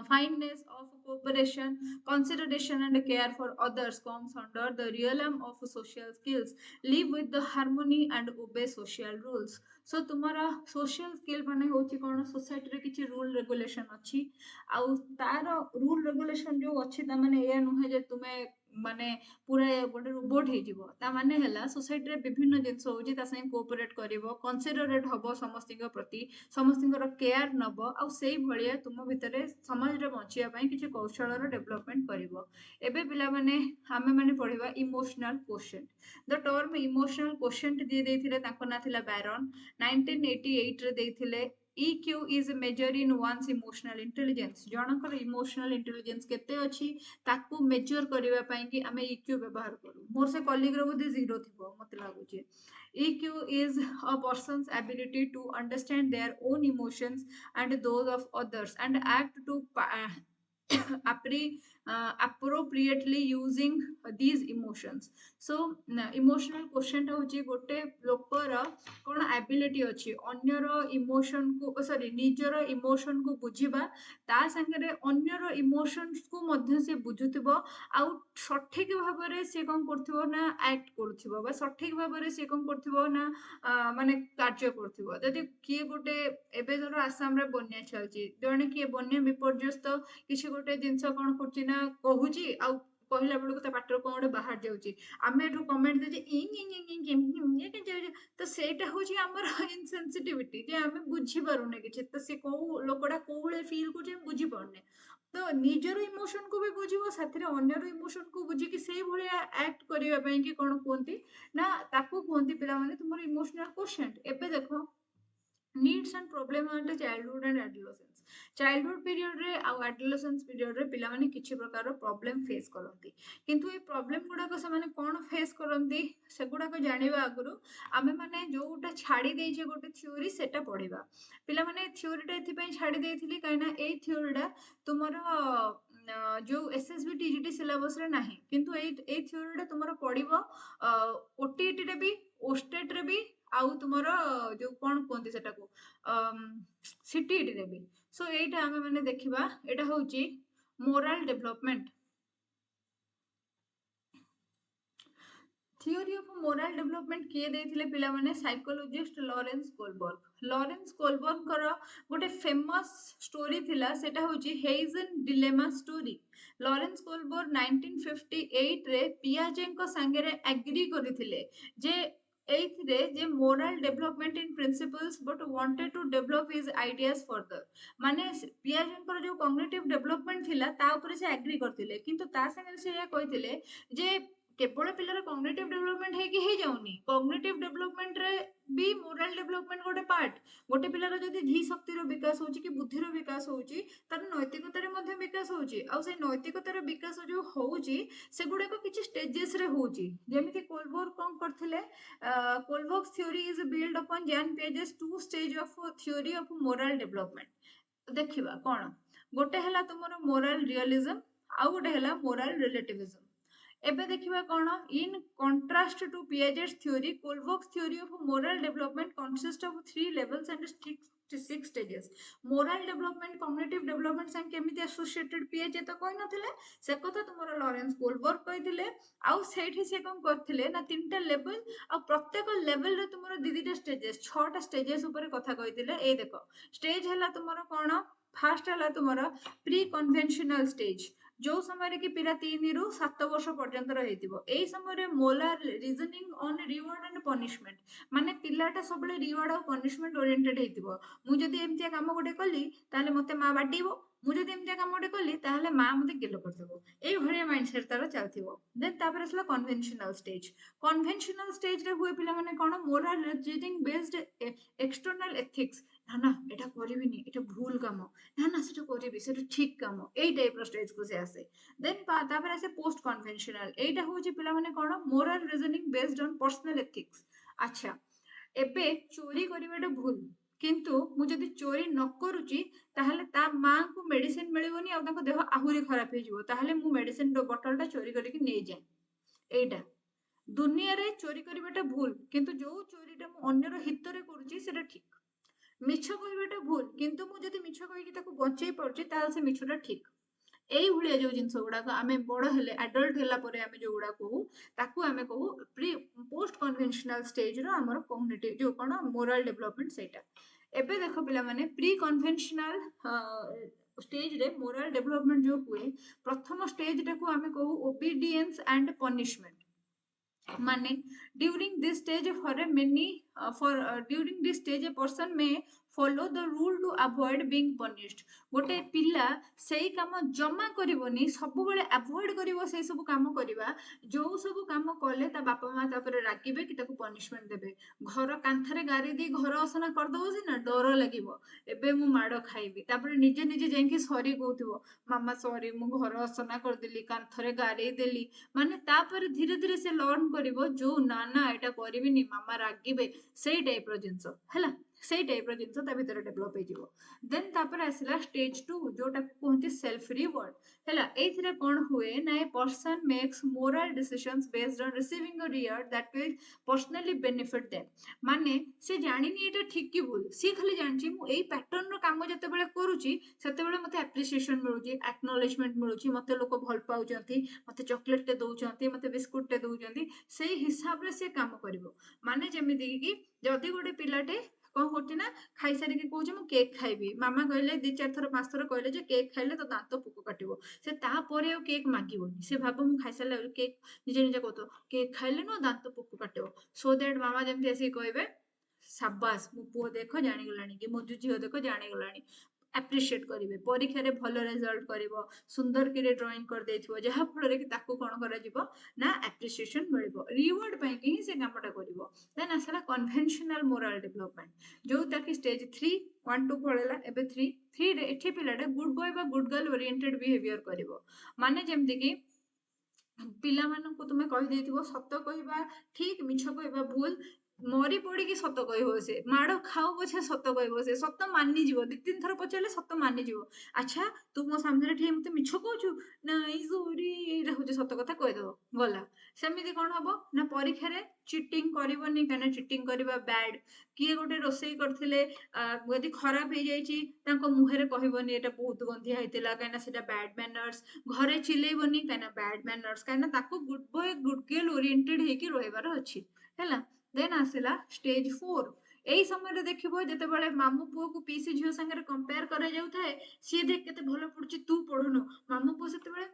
fineness of cooperation, consideration, and care for others comes under the realm of social skills. Live with the harmony and obey social rules. सो तुम्हारा सोशल स्किल माने होची कोन सोसाइटी रे किछि rule regulation अछि आउ तार rule regulation जो अछि त माने ए नुहे जे तुमे माने पूरा गोटे रोबोट हे जिवो ता माने हला सोसाइटी रे विभिन्न जिंस होची ता सही कोऑपरेट करिवो कंसीडरेट हबो समस्तिक प्रति समस्तिकर केयर नबो आउ सेही भलिया तुम भितरे समाज रे बंचिया पई किछि कौशल रो डेवलपमेंट करिवो एबे पिला माने हमें माने पढिबा emotional question the term emotional question दिए देथिले ताको ना थिला बैरन 1988 रे देथिले EQ is a measure in one's emotional intelligence जनकर इमोशनल इंटेलिजेंस केते अछि ताकू मेजर करिवा पई कि हमें EQ व्यवहार करू मोर से कलीग रो बुद्धि जीरो थिबो मते लागु जे EQ is a person's ability to understand their own emotions and those of others and act to appropriately using these emotions so emotional quotient होची गोटे लोकर कोन एबिलिटी अछि अन्यर इमोशन को सॉरी निजर इमोशन को बुझिबा ता संगे अन्यर इमोशंस को मध्य से बुझुथिबो आउ सठिक भाबरे से कोन करथिबो ना एक्ट करथिबो बा सठिक भाबरे से कोन करथिबो ना माने कार्य करथिबो जदि किए गोटे एबे धरो आसाम रे बन्या चलची जणे किए बन्या विपर्यस्त किछि गोटे जिंस कोन करची ना कहूची आउ କହିଲା ବେଳକୁ ତା ପାଟିରୁ କଣ ଗୋଟେ ବାହାରି ଯାଉଛି ଆମେ ଏଠୁ କମେଣ୍ଟ ଦେଉଛେ ତ ସେଇଟା ହଉଛି ଆମର ଇନସେନ୍ସିଟିଭିଟି ଯେ ଆମେ ବୁଝିପାରୁନେ କିଛି ତ ସେ କୋଉ ଲୋକଟା କୋଉ ଭଳିଆ ଫିଲ୍ କରୁଛି ଆମେ ବୁଝିପାରୁନେ ତ ନିଜର ଇମୋସନ କୁ ବି ବୁଝିବ ସାଥିରେ ଅନ୍ୟର ଇମୋସନ କୁ ବୁଝିକି ସେଇ ଭଳିଆ ଆକ୍ଟ କରିବା ପାଇଁ କି କଣ କୁହନ୍ତି ନା ତାକୁ କୁହନ୍ତି ପିଲାମାନେ ତୁମର ଇମୋସନାଲ କୋଶେଣ୍ଟ ଏବେ ଦେଖ needs and problem our childhood and adolescence childhood period रे आ एडोलेसेंस पीरियड रे पिला माने किछि प्रकार प्रॉब्लम फेस करंती किंतु ए प्रॉब्लम गुडा को से माने कोन फेस करंती से गुडा को जानिबा आगुरु आमे माने जोटा छाडी देइ जे गोटे थ्योरी सेटा पढिबा पिला माने थ्योरीटा एथि पई छाडी देइथिली काइना ए थ्योरीटा तुमरो जो एसएसबी टीजीटी सिलेबस रे नाही किंतु ए थ्योरीटा तुमरो पढिबो ओटीटी रे भी ओस्टेट रे भी आउ तुमर जो कौन कहते सेटा को सीटीईटी रे भी सो एटा हमें माने देखिबा एटा होची moral development theory of moral development किए देथिले पिला माने साइकोलॉजिस्ट लॉरेंस कोलबर्ग कर गोटे फेमस स्टोरी थिला सेटा होची हेइजन डिलेमा स्टोरी लॉरेंस कोलबर्ग 1958 रे पियाजे को संगे रे एग्री करिथिले जे एइथरे जे moral development in principles but wanted to develop his ideas further माने पियाजे जो कॉग्निटिव डेवलपमेंट थिला ता ऊपर से एग्री करथिले किंतु ता संगे से या कहिथिले जे केवल पिलर कॉग्निटिव डेवलपमेंट है कि हे जाउनी कॉग्निटिव डेवलपमेंट रे भी मोरल डेवलपमेंट गोटे पार्ट गोटे पिलर जदी धी शक्ति रो विकास होची कि बुद्धि रो विकास होची तार नैतिकता रे मध्ये विकास होची आ से नैतिकता रो विकास जो होची से गुडे को किछि स्टेजेस रे होची जेमिति कोलबर्ग कोन करथिले Kohlberg theory is build upon Jean Piaget's two stage of theory of moral development देखिबा कोन गोटे हला तुमरो मोरल रियलिज्म आ गोटे हला मोरल रिलेटिविज्म एबे देखिबा कोन in contrast to Piaget's theory Kohlberg theory of moral development consist of 3 levels and 6 stages moral development cognitive development संग केमिति एसोसिएटेड पियाजे तो कहि नथिले से कथा तुमरो लॉरेंस कोलबर्ग कहिथिले आउ सेठी से कोन करथिले ना तीनटा लेवल आ प्रत्येक लेवल रे तुमरो दीदीटा स्टेजेस छटा स्टेजेस ऊपर कथा कहिथिले ए देखो स्टेज हला तुमरो कोन फास्ट हला तुमरो प्री कन्वेंशनल स्टेज जो समय कि पिला 3 रु 7 वर्ष पर्यंत रहिथिबो एई समय रे moral reasoning on reward and punishment माने पिलाटा सबले रिवॉर्ड और पनिशमेंट ओरिएंटेड हेतिबो मु जदी एमतिया काम गोटे कली ताले मते मा बाडीबो मु जदी एमतिया काम गोटे कली ताले मा मते गेलो करथिबो एई भरिया माइंडसेट तार चलथिबो देन तापर असला कन्वेंशनल स्टेज रे हुए पिला माने कोन moral reasoning based external ethics ना ना एटा करिबिनी एटा भूल काम ना ना सेटा करिबि सेटा ठीक काम एई टाइप रो स्टेज को से आसे देन तापर आसे पोस्ट कन्वेंशनल एटा होची पिला माने कोन moral reasoning based on personal ethics अच्छा एबे चोरी करिबाटा भूल किंतु मु जदी चोरी न करूची ताहले ता मां को मेडिसिन मिलिबोनी आ ताको देह आहुरी खराब हे जिवो ताहले मु मेडिसिन बोतलटा चोरी करिक नै जाय एटा दुनिया रे चोरी करिबाटा भूल किंतु जो चोरीटा मु अन्यर हित रे करूची सेटा ठीक मिछ कहबाटा भूल किंतु मु जदी मिछ कहि कि ताको बंचै पड़ची ताहले से मिछटा ठीक ଏଇ ଭଳିଆ ଯୋଉ ଜିନିଷ ଗୁଡାକ ଆମେ ବଡ ହେଲେ ଆଡଲ୍ଟ ହେଲା ପରେ ଆମେ ଯୋଉଗୁଡା କହୁ ତାକୁ ଆମେ କହୁ ପ୍ରି ପୋଷ୍ଟ କନଭେନସନାଲ ଷ୍ଟେଜ ର ଆମର କମ୍ୟୁନିଟି ଯୋଉ କଣ ମୋରାଲ ଡେଭଲପମେଣ୍ଟ ସେଇଟା। ଏବେ ଦେଖ ପିଲାମାନେ ପ୍ରି କନଭେନସନାଲ ଷ୍ଟେଜରେ ମୋରାଲ ଡେଭଲପମେଣ୍ଟ ଯୋଉ ହୁଏ ପ୍ରଥମ ଷ୍ଟେଜଟାକୁ ଆମେ କହୁ ଓବିଡିଏନ୍ସ ଆଣ୍ଡ ପନିଶମେଣ୍ଟ। ମାନେ during this stage for a many for during this stage a person may follow the rule to avoid being punished। ଗୋଟେ ପିଲା ସେଇ କାମ ଜମା କରିବନି, ସବୁବେଳେ ଆଭଏଡ କରିବ ସେଇ ସବୁ କାମ କରିବା ଯୋଉ ସବୁ କାମ କଲେ ତା ବାପା ମା ତାପରେ ରାଗିବେ କି ତାକୁ ପନିଶମେଣ୍ଟ ଦେବେ। ଘର କାନ୍ଥରେ ଗାରି ଦେଇ ଘର ଅସନା କରିଦବ ସିନା ଡର ଲାଗିବ ଏବେ ମୁଁ ମାଡ ଖାଇବି, ତାପରେ ନିଜେ ନିଜେ ଯାଇକି ସରି କହୁଥିବ ମାମା ସରି ମୁଁ ଘର ଅସନା କରିଦେଲି କାନ୍ଥରେ ଗାରେଇ ଦେଲି। ମାନେ ତାପରେ ଧୀରେ ଧୀରେ ସେ ଲର୍ନ କରିବ ଯୋଉ ନା ନା ଏଇଟା କରିବିନି ମାମା ରାଗିବେ, ସେଇ ଟାଇପ ର ଜିନିଷ ହେଲା, ସେଇ ଟାଇପ ର ଜିନିଷ ତା ଭିତରେ ଡେଭଲପ ହେଇଯିବ। ଦେନ୍ ତାପରେ ଆସିଲା ଷ୍ଟେଜ 2 ଯୋଉଟାକୁ କୁହନ୍ତି ସେଲ୍ଫ ରିୱାର୍ଡ ହେଲା। ଏଇଥିରେ କଣ ହୁଏ ନା a person makes moral decisions based on receiving a reward that will personally benefit them. ମାନେ ସେ ଜାଣିନି ଏଇଟା ଠିକ କି ଭୁଲ, ସିଏ ଖାଲି ଜାଣିଛି ମୁଁ ଏଇ ପ୍ୟାଟର୍ନ ର କାମ ଯେତେବେଳେ କରୁଛି ସେତେବେଳେ ମତେ ଆପ୍ରିସିଏସନ ମିଳୁଛି, ଆକ୍ନୋଲେଜମେଣ୍ଟ ମିଳୁଛି, ମତେ ଲୋକ ଭଲ ପାଉଛନ୍ତି, ମତେ ଚକୋଲେଟ ଟେ ଦଉଛନ୍ତି, ମତେ ବିସ୍କୁଟ ଟେ ଦଉଛନ୍ତି, ସେଇ ହିସାବରେ ସେ କାମ କରିବ। ମାନେ ଯେମିତି କି ଯଦି ଗୋଟେ ପିଲାଟେ କଣ କରୁଛି ନା ଖାଇସାରିକି କହୁଛି ମୁଁ କେକ୍ ଖାଇବି, ମାମା କହିଲେ 2-4 ଥର 5 ଥର କହିଲେ ଯେ କେକ୍ ଖାଇଲେ ତ ଦାନ୍ତ ପୋକ କାଟିବ, ସେ ତାପରେ ଆଉ କେକ୍ ମାଗିବନି। ସେ ଭାବ ମୁଁ ଖାଇସାରିଲା କେକ୍ ନିଜେ ନିଜେ କହୁଥିବ କେକ୍ ଖାଇଲେ ନୁହଁ ଦାନ୍ତ ପୋକ କାଟିବ, ସୋ ଦ୍ୟାଟ ମାମା ଯେମିତି ଆସିକି କହିବେ ସାବାସ ମୋ ପୁଅ ଦେଖ ଜାଣିଗଲାଣି କି ମୋ ଝିଅ ଦେଖ ଜାଣିଗଲାଣି, ଆପ୍ରିସିଏଟ କରିବେ। ପରୀକ୍ଷାରେ ଭଲ ରେଜଲ୍ଟ କରିବ, ସୁନ୍ଦର କିରେ ଡ୍ରଇଂ କରିଦେଇଥିବ, ଯାହା ଫଳରେ କି ତାକୁ କଣ କରାଯିବ ନା ଆପ୍ରିସିଏସନ ମିଳିବ, ରିୱାର୍ଡ ପାଇଁ ହିଁ ସେ କାମଟା କରିବ। ଦେନ୍ ଆସିଲା କନଭେନସନାଲ ମୋରାଲ ଡେଭଲପମେଣ୍ଟ ଯୋଉଟା କି ଷ୍ଟେଜ 3 1 2 ପଳେଇଲା, ଏବେ 3 ରେ ଏଠି ପିଲାଟା ଗୁଡ ବୟ ବା ଗୁଡ ଗାର୍ଲ ଓରିଏଣ୍ଟେଡ ବିହେଭିୟର କରିବ। ମାନେ ଯେମିତି କି ପିଲାମାନଙ୍କୁ ତୁମେ କହିଦେଇଥିବ ସତ କହିବା ଠିକ ମିଛ କହିବା ଭୁଲ, ମରି ପଡିକି ସତ କହିବ, ସେ ମାଡ ଖାଉ ପଛେ ସତ କହିବ, ସେ ସତ ମାନିଯିବ, 2-3 ଥର ପଚାରିଲେ ସତ ମାନିଯିବ। ଆଚ୍ଛା ତୁ ମୋ ସାମ୍ନାରେ ଠିଆ ମତେ ମିଛ କହୁଛୁ, ନାଇଁ ସରି ଏଇଟା ହଉଛି ସତ କଥା କହିଦବ ଗଲା। ସେମିତି କଣ ହବ ନା ପରୀକ୍ଷାରେ ଚିଟିଂ କରିବନି, କାହିଁକିନା ଚିଟିଂ କରିବା ବ୍ୟାଡ। କିଏ ଗୋଟେ ରୋଷେଇ କରିଥିଲେ ଯଦି ଖରାପ ହେଇଯାଇଛି ତାଙ୍କ ମୁହଁରେ କହିବନି ଏଇଟା ବହୁତ ଗନ୍ଧିଆ ହେଇଥିଲା, କାହିଁକିନା ସେଟା ବ୍ୟାଡ ମ୍ୟାନର୍ସ। ଘରେ ଚିଲେଇବନି କାହିଁକିନା ବ୍ୟାଡ ମ୍ୟାନର୍ସ, କାହିଁକିନା ତାକୁ ଗୁଡ ବୟ ଗୁଡ ଗର୍ଲ ଓରିଏଣ୍ଟେଡ ହେଇକି ରହିବାର ଅଛି ହେଲା। ଦେନ୍ ଆସିଲା ଷ୍ଟେଜ 4। ଏଇ ସମୟରେ ଦେଖିବ ଯେତେବେଳେ ମାମୁ ପୁଅକୁ ପିଇସି ଝିଅ ସାଙ୍ଗରେ କମ୍ପେୟାର କରାଯାଉଥାଏ, ସିଏ ଦେଖ କେତେ ଭଲ ପଢୁଛି ତୁ ପଢୁନୁ, ମାମୁ ପୁଅ ସେତେବେଳେ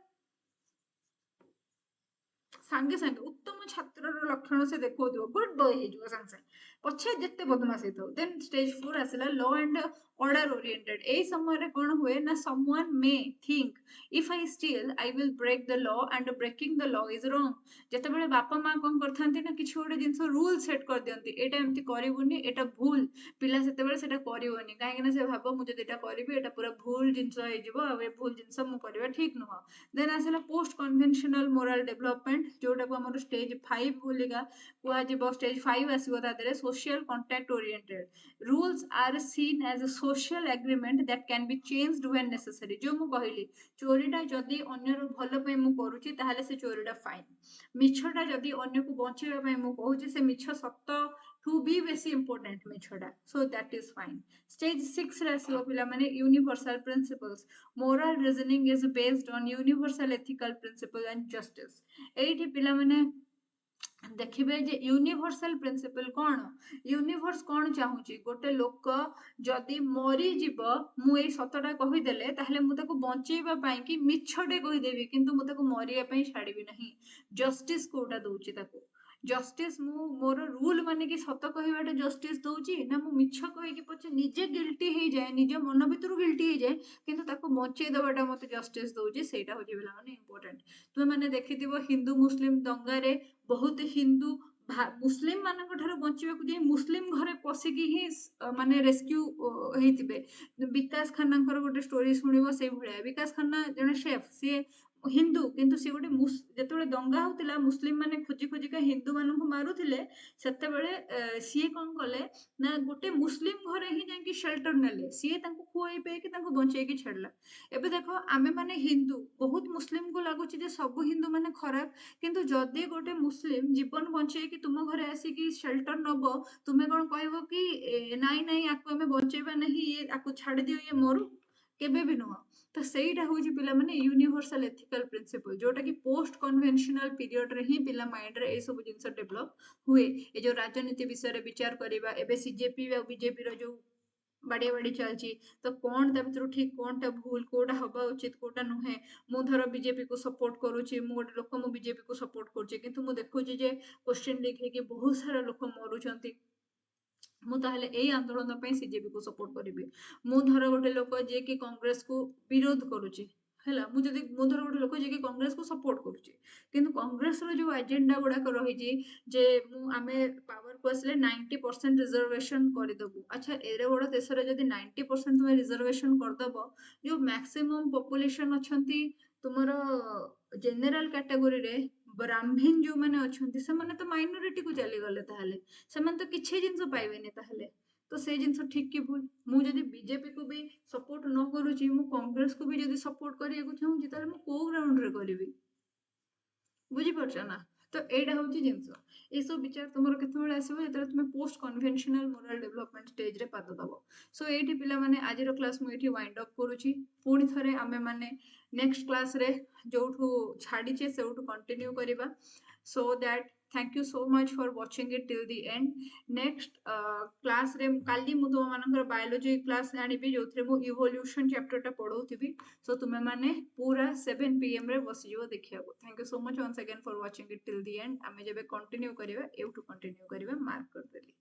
ସାଙ୍ଗେ ସାଙ୍ଗେ ଉତ୍ତମ ଛାତ୍ରର ଲକ୍ଷଣ ସେ ଦେଖଉଥିବ, ଗୁଡ ବୟ ହେଇଯିବ ସାଙ୍ଗେ ସାଙ୍ଗେ, ପଛେ ଯେତେ ବଦମାସ ହେଇଥାଉ। ଦେନ୍ ଷ୍ଟେଜ 4 ଆସିଲା ଲ ଆଣ୍ଡ ଅର୍ଡର ଓରିଏଣ୍ଟେଡ। ଏଇ ସମୟରେ କଣ ହୁଏ ନା someone may think if I steal I will break the law and breaking the law is wrong. ଯେତେବେଳେ ବାପା ମା କଣ କରିଥାନ୍ତି ନା କିଛି ଗୋଟେ ଜିନିଷ ରୁଲ ସେଟ କରିଦିଅନ୍ତି, ଏଇଟା ଏମିତି କରିବୁନି ଏଇଟା ଭୁଲ, ପିଲା ସେତେବେଳେ ସେଟା କରିବନି କାହିଁକି ନା ସେ ଭାବ ମୁଁ ଯଦି ଏଇଟା କରିବି ଏଇଟା ପୁରା ଭୁଲ ଜିନିଷ ହେଇଯିବ ଆଉ ଏ ଭୁଲ ଜିନିଷ ମୁଁ କରିବା ଠିକ ନୁହଁ। ଦେନ୍ ଆସିଲା ପୋଷ୍ଟ କନଭେନସନାଲ ମୋରାଲ ଡେଭଲପମେଣ୍ଟ ଯୋଉଟାକୁ ଆମର ଷ୍ଟେଜ 5 ବୋଲିକା କୁହାଯିବ। ଷ୍ଟେଜ 5 ଆସିବ ତା ଦେହରେ social contact oriented. Rules are seen as a social agreement that can be changed when necessary. ଯୋଉ ମୁଁ କହିଲି ଚୋରିଟା ଯଦି ଅନ୍ୟର ଭଲ ପାଇଁ ମୁଁ କରୁଛି ତାହେଲେ ସେ ଚୋରିଟା ଫାଇନ, ମିଛଟା ଯଦି ଅନ୍ୟକୁ ବଞ୍ଚେଇବା ପାଇଁ ମୁଁ କହୁଛି ସେ ମିଛ ସତ ଟୁ ବି ବେଶୀ ଇମ୍ପୋର୍ଟାଣ୍ଟ ମିଛଟା, so that is fine. Stage 6 ରେ ଆସିବ ପିଲାମାନେ universal principles. Moral reasoning is based on universal ethical principle and justice. ଏଇଠି ପିଲାମାନେ ଦେଖିବେ ଯେ ୟୁନିଭର୍ସାଲ ପ୍ରିନ୍ସିପଲ କଣ, ୟୁନିଭର୍ସ କଣ ଚାହୁଁଛି, ଗୋଟେ ଲୋକ ଯଦି ମରିଯିବ ମୁଁ ଏଇ ସତଟା କହିଦେଲେ ତାହେଲେ ମୁଁ ତାକୁ ବଞ୍ଚେଇବା ପାଇଁ କି ମିଛଟେ କହିଦେବି କିନ୍ତୁ ମୁଁ ତାକୁ ମରିବା ପାଇଁ ଛାଡିବି ନାହିଁ। ଜଷ୍ଟିସ କୋଉଟା ଦଉଛି ତାକୁ, ଜଷ୍ଟିସ ମୁଁ ମୋର ରୁଲ ମାନିକି ସତ କହିବାଟା ଜଷ୍ଟିସ ଦଉଛି ନା ମୁଁ ମିଛ କହିକି ପଛେ ନିଜେ ଗିଲ୍ଟି ହେଇଯାଏ, ନିଜ ମନ ଭିତରୁ ଗିଲ୍ଟି ହେଇଯାଏ କିନ୍ତୁ ତାକୁ ବଞ୍ଚେଇ ଦବାଟା ମତେ ଜଷ୍ଟିସ ଦଉଛି, ସେଇଟା ହଉଛି ପିଲାମାନେ ଇମ୍ପୋର୍ଟାଣ୍ଟ। ତୁମେ ମାନେ ଦେଖିଥିବ ହିନ୍ଦୁ ମୁସଲିମ ଦଙ୍ଗାରେ ବହୁତ ହିନ୍ଦୁ ମୁସଲିମ ମାନଙ୍କ ଠାରୁ ବଞ୍ଚିବାକୁ ଯାଇ ମୁସଲିମ ଘରେ ପଶିକି ହିଁ ମାନେ ରେସ୍କ୍ୟୁ ହେଇଥିବେ। ବିକାଶ ଖାନ୍ନାଙ୍କର ଗୋଟେ ଷ୍ଟୋରି ଶୁଣିବ ସେଇଭଳିଆ। ବିକାଶ ଖାନ୍ନା ଜଣେ ସେଫ୍, ସିଏ ହିନ୍ଦୁ କିନ୍ତୁ ସିଏ ଗୋଟେ ଯେତେବେଳେ ଦଙ୍ଗା ହଉଥିଲା ମୁସଲିମ ମାନେ ଖୋଜି ଖୋଜିକା ହିନ୍ଦୁ ମାନଙ୍କୁ ମାରୁଥିଲେ, ସେତେବେଳେ ସିଏ କଣ କଲେ ନା ଗୋଟେ ମୁସଲିମ ଘରେ ହିଁ ଯାଇକି ସେଲ୍ଟର ନେଲେ, ସିଏ ତାଙ୍କୁ ଖୁଆଇ ପିଆଇକି ତାଙ୍କୁ ବଞ୍ଚେଇକି ଛାଡିଲା। ଏବେ ଦେଖ ଆମେ ମାନେ ହିନ୍ଦୁ, ବହୁତ ମୁସଲିମକୁ ଲାଗୁଛି ଯେ ସବୁ ହିନ୍ଦୁ ମାନେ ଖରାପ, କିନ୍ତୁ ଯଦି ଗୋଟେ ମୁସଲିମ ଜୀବନ ବଞ୍ଚେଇକି ତୁମ ଘରେ ଆସିକି ସେଲ୍ଟର ନବ, ତୁମେ କଣ କହିବ କି ନାଇଁ ନାଇଁ ଆକୁ ଆମେ ବଞ୍ଚେଇବା ନାହିଁ, ଇଏ ଆକୁ ଛାଡିଦିଅ ଇଏ ମରୁ, କେବେ ବି ନୁହଁ। तो ସେଇଟା ହଉଛି ପିଲାମାନେ ୟୁନିଭର୍ସାଲ ଏଥିକାଲ ପ୍ରିନ୍ସିପଲ, ଯୋଉଟା କି ପୋଷ୍ଟ କନଭେନସନାଲ ପିରିୟଡ ରେ ହିଁ ପିଲା ମାଇଣ୍ଡ ରେ ଏଇ ସବୁ ଜିନିଷ ଡେଭଲପ ହୁଏ। ଏ ଯୋଉ ରାଜନୀତି ବିଷୟରେ ବିଚାର କରିବା, ଏବେ ସିଜେପି ଆଉ ବିଜେପି ର ଯୋଉ ବାଡିଆ ବାଡି ଚାଲିଛି, ତ କଣ ତା ଭିତରୁ ଠିକ କଣଟା ଭୁଲ, କୋଉଟା ହବା ଉଚିତ କୋଉଟା ନୁହେଁ। ମୁଁ ଧର ବିଜେପି କୁ ସପୋର୍ଟ କରୁଛି, ମୁଁ ଗୋଟେ ଲୋକ, ମୁଁ ବିଜେପି କୁ ସପୋର୍ଟ କରୁଛି, କିନ୍ତୁ ମୁଁ ଦେଖୁଛି ଯେ କ୍ୱେଶ୍ଚିନ୍ ଲିକ୍ ହେଇକି ବହୁତ ସାରା ଲୋକ ମରୁଛନ୍ତି, ମୁଁ ତାହେଲେ ଏଇ ଆନ୍ଦୋଳନ ପାଇଁ ସିଜେପି କୁ ସପୋର୍ଟ କରିବି। ମୁଁ ଧର ଗୋଟେ ଲୋକ ଯିଏ କି କଂଗ୍ରେସ କୁ ବିରୋଧ କରୁଛି, ହେଲା, ମୁଁ ଧର ଗୋଟେ ଲୋକ ଯିଏ କି କଂଗ୍ରେସ କୁ ସପୋର୍ଟ କରୁଛି, କିନ୍ତୁ କଂଗ୍ରେସର ଯୋଉ ଏଜେଣ୍ଡା ଗୁଡାକ ରହିଛି ଯେ ଆମେ ପାୱାରକୁ ଆସିଲେ 90% ରିଜର୍ଭେସନ କରିଦବୁ। ଆଚ୍ଛା, ଏଡେ ବଡ ଦେଶରେ ଯଦି 90% ତୁମେ ରିଜର୍ଭେସନ କରିଦବ, ଯୋଉ ମ୍ୟାକ୍ସିମମ୍ ପପୁଲେସନ ଅଛନ୍ତି ତୁମର ଜେନେରାଲ କ୍ୟାଟାଗୋରୀରେ, ବ୍ରାହ୍ମୀଣ ଯୋଉମାନେ ଅଛନ୍ତି ସେମାନେ ତ ମାଇନରିଟି କୁ ଚାଲିଗଲେ, ତାହେଲେ ସେମାନେ ତ କିଛି ଜିନିଷ ପାଇବେନି। ତାହେଲେ ତ ସେଇ ଜିନିଷ ଠିକ କି ଭୁଲ? ମୁଁ ଯଦି ବିଜେପି କୁ ବି ସପୋର୍ଟ ନ କରୁଛି, ମୁଁ କଂଗ୍ରେସ କୁ ବି ଯଦି ସପୋର୍ଟ କରିବାକୁ ଚାହୁଁଛି, ତାହେଲେ ମୁଁ କୋଉ ଗ୍ରାଉଣ୍ଡରେ କରିବି? ବୁଝିପାରୁଛ ନା? ତ ଏଇଟା ହଉଛି ଜିନିଷ। ଏସବୁ ବିଚାର ତୁମର କେତେବେଳେ ଆସିବ? ଯେତେବେଳେ ତୁମେ ପୋଷ୍ଟ କନଭେନସନାଲ ମୋରାଲ ଡେଭଲପମେଣ୍ଟ ଷ୍ଟେଜରେ ପାଦ ଦବ। ସୋ ଏଇଠି ପିଲାମାନେ ଆଜିର କ୍ଲାସ ମୁଁ ଏଇଠି ୱାଇଣ୍ଡ ଅପ୍ କରୁଛି। ପୁଣି ଥରେ ଆମେ ମାନେ ନେକ୍ସଟ କ୍ଲାସରେ ଯୋଉଠୁ ଛାଡିଛେ ସେଇଠୁ କଣ୍ଟିନ୍ୟୁ କରିବା। So that thank you so much for watching it till the end. next class ରେ କାଲି ମୁଁ ତୁମ ମାନଙ୍କର ବାୟୋଲୋଜି କ୍ଲାସ ଆଣିବି, ଯୋଉଥିରେ ମୁଁ ଇଭଲ୍ୟୁସନ ଚାପ୍ଟର ଟା ପଢଉଥିବି। ସୋ ତୁମେ ମାନେ ପୁରା 7 PM ରେ ବସିଯିବ ଦେଖିବାକୁ। Thank you so much once again for watching it till the end। ଆମେ ଯେବେ କଣ୍ଟିନ୍ୟୁ କରିବା, ଏଉଠୁ କଣ୍ଟିନ୍ୟୁ କରିବା, ମାର୍କ କରିଦେଲି।